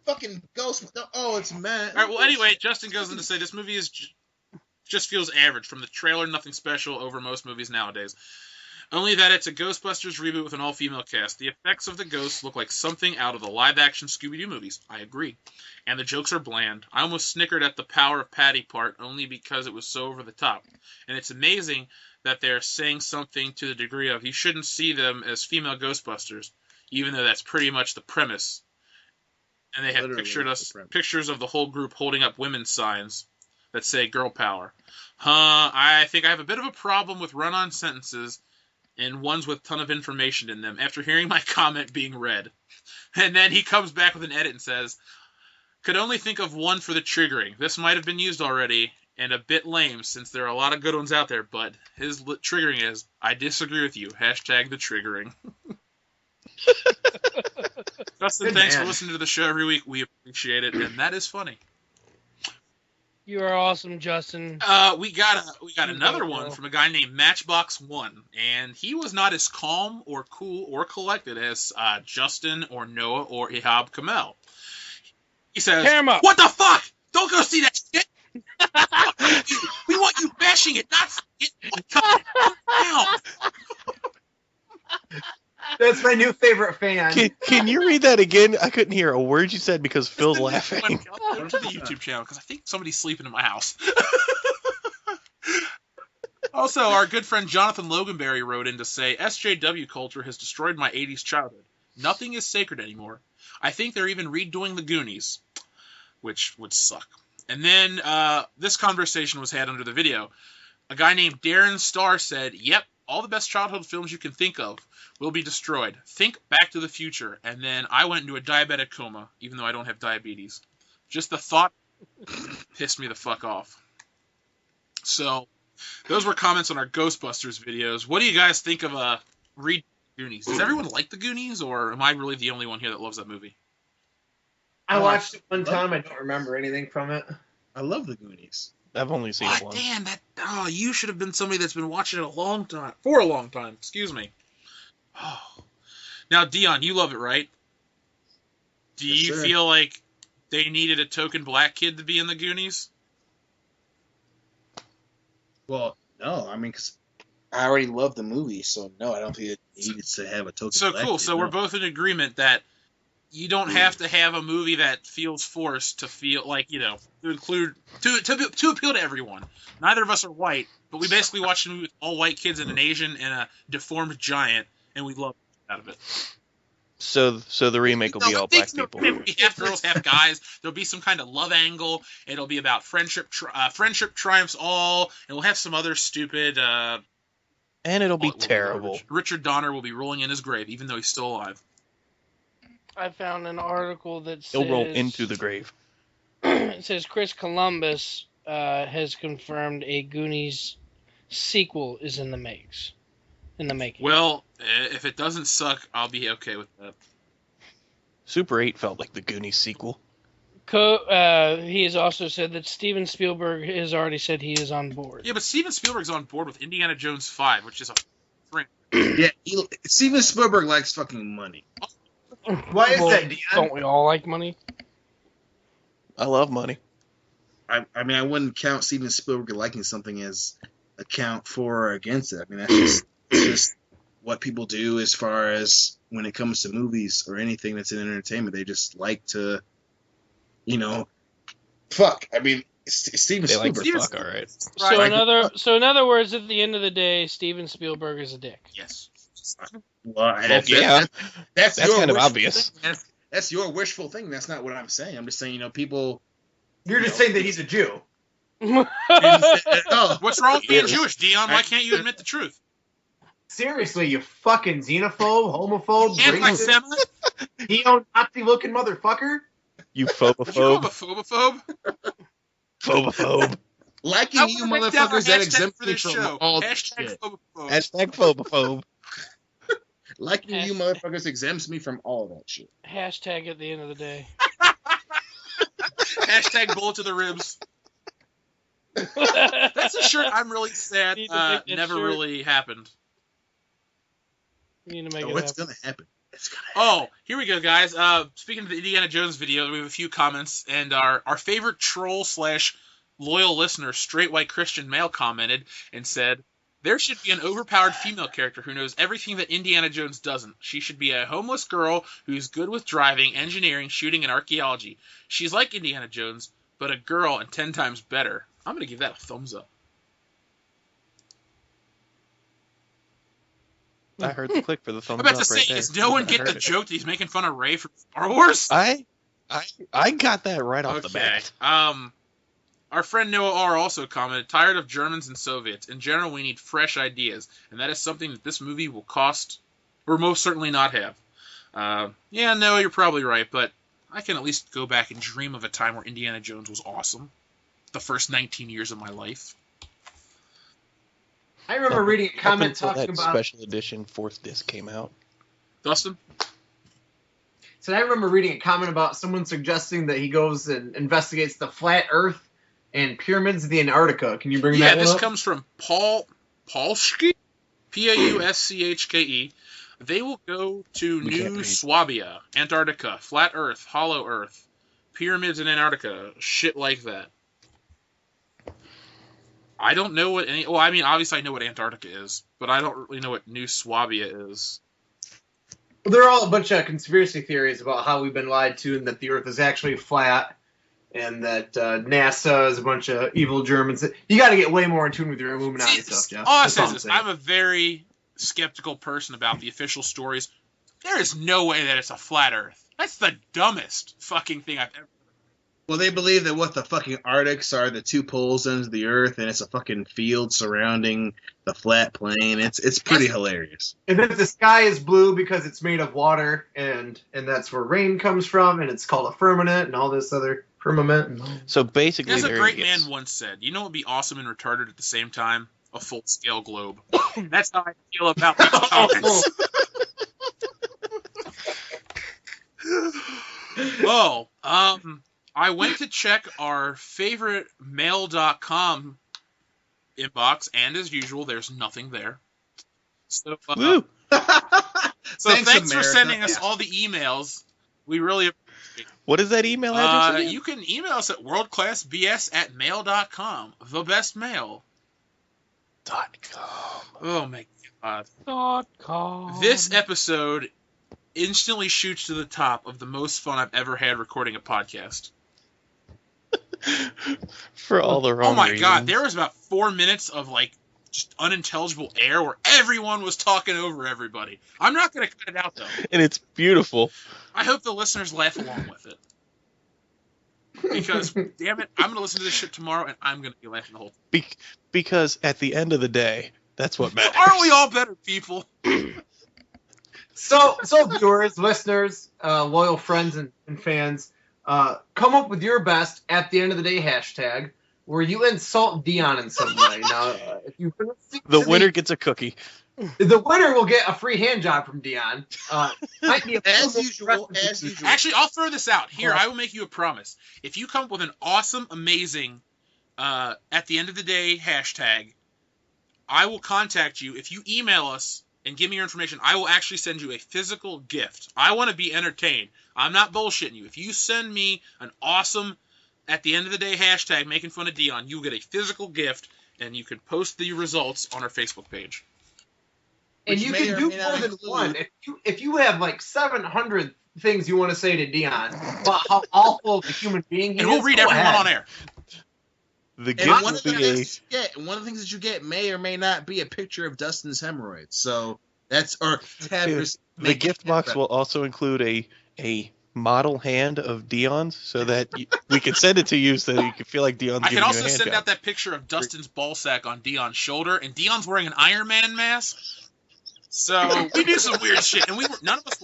fucking ghost... Oh, it's mad.
All right, well, anyway, Justin goes on to say this movie is just feels average. From the trailer, nothing special over most movies nowadays. Only that it's a Ghostbusters reboot with an all-female cast. The effects of the ghosts look like something out of the live-action Scooby-Doo movies. I agree. And the jokes are bland. I almost snickered at the Power of Patty part only because it was so over the top. And it's amazing that they're saying something to the degree of you shouldn't see them as female Ghostbusters, even though that's pretty much the premise. And they have pictures of the whole group holding up women's signs that say girl power. I think I have a bit of a problem with run-on sentences and ones with a ton of information in them after hearing my comment being read. And then he comes back with an edit and says, could only think of one for the triggering. This might have been used already and a bit lame since there are a lot of good ones out there, but his triggering is, I disagree with you. Hashtag the triggering. Justin,
Good
thanks
man.
for listening to the show every week. We appreciate it, and that is funny.
You are awesome, Justin.
We got another one from a guy named Matchbox One, and he was not as calm or cool or collected as Justin or Noah or Ihab Kamel. He says, "What the fuck? Don't go see that shit. We want you bashing it, not it. Calm down."
That's my new favorite fan.
Can you read that again? I couldn't hear a word you said because Phil's laughing.
Go to the YouTube channel because I think somebody's sleeping in my house. Also, our good friend Jonathan Loganberry wrote in to say, SJW culture has destroyed my 80s childhood. Nothing is sacred anymore. I think they're even redoing the Goonies, which would suck. And then this conversation was had under the video. A guy named Darren Starr said, yep, all the best childhood films you can think of will be destroyed. Think Back to the Future. And then I went into a diabetic coma, even though I don't have diabetes. Just the thought pissed me the fuck off. So, those were comments on our Ghostbusters videos. What do you guys think of read Goonies? Does everyone like the Goonies, or am I really the only one here that loves that movie?
I watched it one time. I don't remember anything from it.
I love the Goonies.
I've only seen it once.
Damn, you should have been somebody that's been watching it for a long time. Excuse me. Oh. Now, Dion, you love it, right? Do you feel like they needed a token black kid to be in the Goonies?
Well, no. I mean, because I already love the movie, so no, I don't think it needs to have a token black kid.
So we're both in agreement that you don't have to have a movie that feels forced to feel like, to include to appeal to everyone. Neither of us are white, but we basically watched a movie with all white kids and an Asian and a deformed giant, and we love it out of it.
So the remake will be all black people.
It'll be half girls, half guys. There'll be some kind of love angle. It'll be about friendship. Friendship triumphs all, and we'll have some other stupid.
And it'll be terrible.
Richard Donner will be rolling in his grave, even though he's still alive.
I found an article that says...
He'll roll into the grave.
It says Chris Columbus has confirmed a Goonies sequel is in the making.
Well, if it doesn't suck, I'll be okay with that.
Super 8 felt like the Goonies sequel.
He has also said that Steven Spielberg has already said he is on board.
Yeah, but Steven Spielberg's on board with Indiana Jones 5, which is a ring.
Yeah, Steven Spielberg likes fucking money.
Why is that, Dion?
Don't we all like money?
I love money.
I mean, I wouldn't count Steven Spielberg liking something as a count for or against it. I mean, it's just what people do as far as when it comes to movies or anything that's in entertainment. They just like to, fuck. I mean, Steven
They like
Spielberg.
to fuck, all right.
So in other words, at the end of the day, Steven Spielberg is a dick.
Yes.
Well,
That's
your
kind of
wishful
obvious.
thing. That's your wishful thing. That's not what I'm saying. I'm just saying, people.
You're just saying that he's a Jew.
Oh,
What's wrong with being Jewish, Dion? Why can't you admit the truth?
Seriously, you fucking xenophobe, homophobe, racist,
Anti-Semite?
neo-Nazi-looking motherfucker.
You
Would you call
phobophobe.
him a phobophobe?
Phobophobe.
liking you motherfuckers that exempt me from all that
Hashtag
shit.
phobophobe.
Hashtag phobophobe.
Liking you motherfuckers exempts me from all that shit.
Hashtag at the end of the day.
Hashtag bullet to the ribs. That's a shirt I'm really sad
Need to make that
never
shirt.
really happened.
You need to make
Oh,
it
it's
happen.
gonna happen. It's gonna happen.
Oh, here we go, guys. Speaking of the Indiana Jones video, we have a few comments, and our favorite troll / loyal listener, Straight White Christian Male, commented and said, "There should be an overpowered female character who knows everything that Indiana Jones doesn't. She should be a homeless girl who's good with driving, engineering, shooting, and archaeology. She's like Indiana Jones, but a girl and 10 times better." I'm going to give that a thumbs up.
I heard the click for the thumbs
I'm about
up
to
right
say,
there.
does no one
I
get
heard
the
it.
joke that he's making fun of Rey from Star Wars?
I got that right off the bat.
Our friend Noah R. also commented, "Tired of Germans and Soviets. In general, we need fresh ideas, and that is something that this movie will cost, or most certainly not have." Yeah, Noah, you're probably right, but I can at least go back and dream of a time where Indiana Jones was awesome. The first 19 years of my life.
I remember reading a
Up
comment
until
talking
that
about.
special edition 4th disc came out.
Dustin?
So I remember reading a comment about someone suggesting that he goes and investigates the flat Earth and pyramids of the Antarctica. Can you bring
Yeah,
that one
this
up?
comes from Paulschke, Pauschke. They will go to
We can't
New
read.
Swabia, Antarctica, flat Earth, hollow Earth, pyramids in Antarctica, shit like that. I don't know what any. Well, I mean, obviously I know what Antarctica is, but I don't really know what New Swabia is.
They're all a bunch of conspiracy theories about how we've been lied to and that the Earth is actually flat and that NASA is a bunch of evil Germans. You got to get way more in tune with your Illuminati stuff, Jeff.
All I
That's
say
all
is
I'm
this:
saying.
I'm a very skeptical person about the official stories. There is no way that it's a flat Earth. That's the dumbest fucking thing I've ever.
Well, they believe that what the fucking Arctics are the two poles ends of the Earth, and it's a fucking field surrounding the flat plane. It's pretty hilarious.
And then the sky is blue because it's made of water, and that's where rain comes from, and it's called a firmament and all this other firmament.
So basically,
As a
there
great
he gets.
man once said, "You know what would be awesome and retarded at the same time? A full-scale globe." That's how I feel about these comments. I went to check our favorite mail.com inbox, and as usual, there's nothing there. So,
Woo!
thanks for
America.
sending us
Yeah.
all the emails. We really appreciate it.
What is that email address again?
You can email us at worldclassbs@mail.com. The best mail.
.com.
Oh my god.
.com.
This episode instantly shoots to the top of the most fun I've ever had recording a podcast.
For all the wrong
Oh my
reasons.
god, there was about 4 minutes of like just unintelligible air where everyone was talking over everybody. I'm not going to cut it out though.
And it's beautiful.
I hope the listeners laugh along with it. Because, damn it, I'm going to listen to this shit tomorrow and I'm going to be laughing the whole time.
Because at the end of the day, that's what matters.
Aren't we all better people?
So viewers, listeners, loyal friends and fans, come up with your best at the end of the day hashtag where you insult Dion in some way. Now, if you
The winner gets a cookie.
the winner will get a free hand job from Dion. Might be
As usual.
Actually, I'll throw this out. Here, I will make you a promise. If you come up with an awesome, amazing, at the end of the day hashtag, I will contact you. If you email us and give me your information, I will actually send you a physical gift. I want to be entertained. I'm not bullshitting you. If you send me an awesome, at the end of the day hashtag making fun of Dion, you will get a physical gift, and you can post the results on our Facebook page.
And
Which
you
may
can
or
do
may not
more than
include-
one. If you have like 700 things you want to say to Dion about how awful of a human being he is,
And we'll read
go
everyone
ahead.
on air.
The
And
gift
one
will
of the
be a...
things that you get may or may not be a picture of Dustin's hemorrhoids. So that's
The gift box will also include a model hand of Dion's so that we can send it to you so that you can feel like Dion's
I
giving
can
you a
also
hand
send
job.
out that picture of Dustin's ballsack on Dion's shoulder, and Dion's wearing an Iron Man mask. So we do some weird shit, and none of us.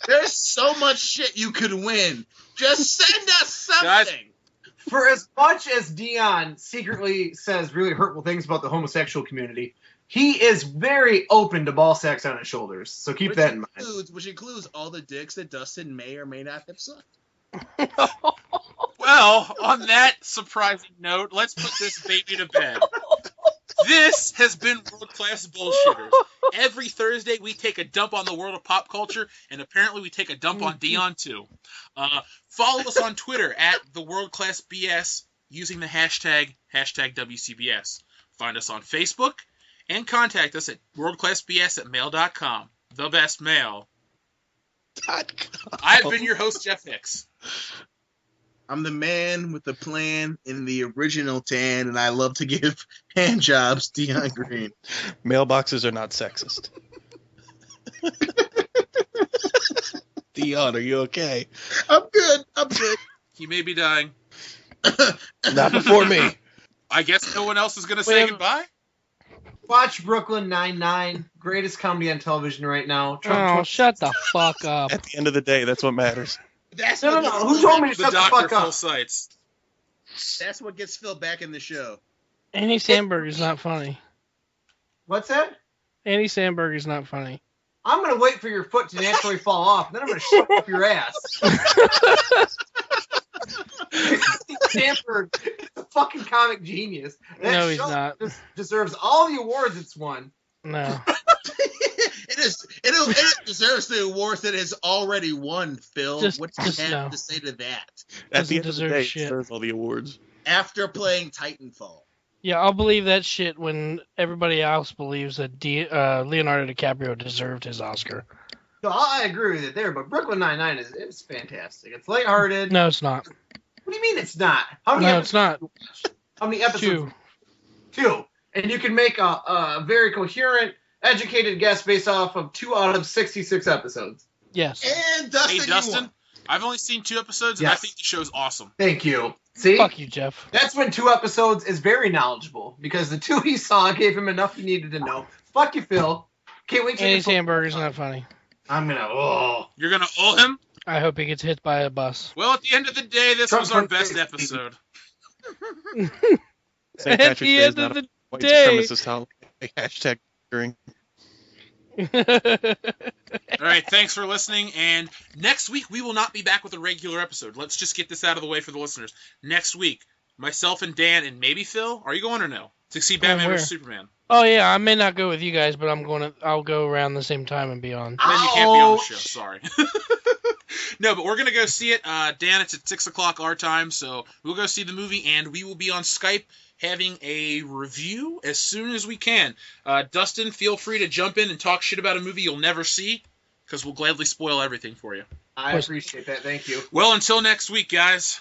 There's so much shit you could win. Just send us something.
Guys,
For as much as Dion secretly says really hurtful things about the homosexual community, he is very open to ball sacks on his shoulders. So keep that in mind.
Which includes all the dicks that Dustin may or may not have sucked.
Well, on that surprising note, let's put this baby to bed. This has been World Class Bullshitters. Every Thursday, we take a dump on the world of pop culture, and apparently we take a dump on Dion, too. Follow us on Twitter at the World Class BS using the hashtag WCBS. Find us on Facebook, and contact us at worldclassbs@mail.com. The best mail. I've been your host, Jeff Hicks.
I'm the man with the plan in the original tan, and I love to give hand jobs, Dion Green.
Mailboxes are not sexist. Dion, are you okay?
I'm good.
He may be dying.
Not before me.
I guess no one else is going to say
Well-
goodbye?
Watch Brooklyn Nine-Nine. Greatest comedy on television right now.
Oh, shut the fuck up.
At the end of the day, that's what matters.
That's
No.
what gets
Who
Phil
told me
back-
to
The
shut the
Doctor
fuck
Full
up?
Sights.
That's what gets Phil back in the show.
Andy Samberg is not funny.
What's that?
Andy Samberg is not funny.
I'm going to wait for your foot to naturally fall off, and then I'm going to shove up your ass. Stanford is a fucking comic genius. That
No, he's
show
not.
Deserves all the awards it's won.
No.
It deserves the awards that it has already won, Phil.
Just-
what do you
just
have
no.
to say to that?
At the
Doesn't
end of the
deserve
day,
shit.
it deserves all the awards.
After playing Titanfall.
Yeah, I'll believe that shit when everybody else believes that Leonardo DiCaprio deserved his Oscar.
So I agree with it there, but Brooklyn Nine-Nine is fantastic. It's lighthearted.
No, it's not.
What do you mean it's not? How many
No, it's not.
How many episodes?
2.
2. And you can make a very coherent, educated guess based off of 2 out of 66 episodes.
Yes.
And Dustin,
Hey,
you
Dustin,
won.
I've only seen 2 episodes, and I
Yes.
think the show's awesome.
Thank you. See?
Fuck you, Jeff.
That's when 2 episodes is very knowledgeable, because the 2 he saw gave him enough he needed to know. Fuck you, Phil. Can't wait to
Andy Samberg is not funny.
I'm gonna, oh.
You're going to owe him?
I hope he gets hit by a bus.
Well, at the end of the day, this
Trump
was our
went
best
crazy.
episode.
St.
At
Patrick's
the
Day is
end
not
of
a
the
white
day.
supremacist holiday. Hashtag during.
All right, thanks for listening. And next week, we will not be back with a regular episode. Let's just get this out of the way for the listeners. Next week, myself and Dan and maybe Phil, are you going or no? To see Batman
where?
vs. Superman.
Oh yeah, I may not go with you guys, but I'll go around the same time and be on.
Then you can't be on the
Ouch.
show. Sorry. No, but we're going to go see it. Dan, it's at 6 o'clock our time, so we'll go see the movie, and we will be on Skype having a review as soon as we can. Dustin, feel free to jump in and talk shit about a movie you'll never see, because we'll gladly spoil everything for you.
I appreciate that. Thank you.
Well, until next week, guys.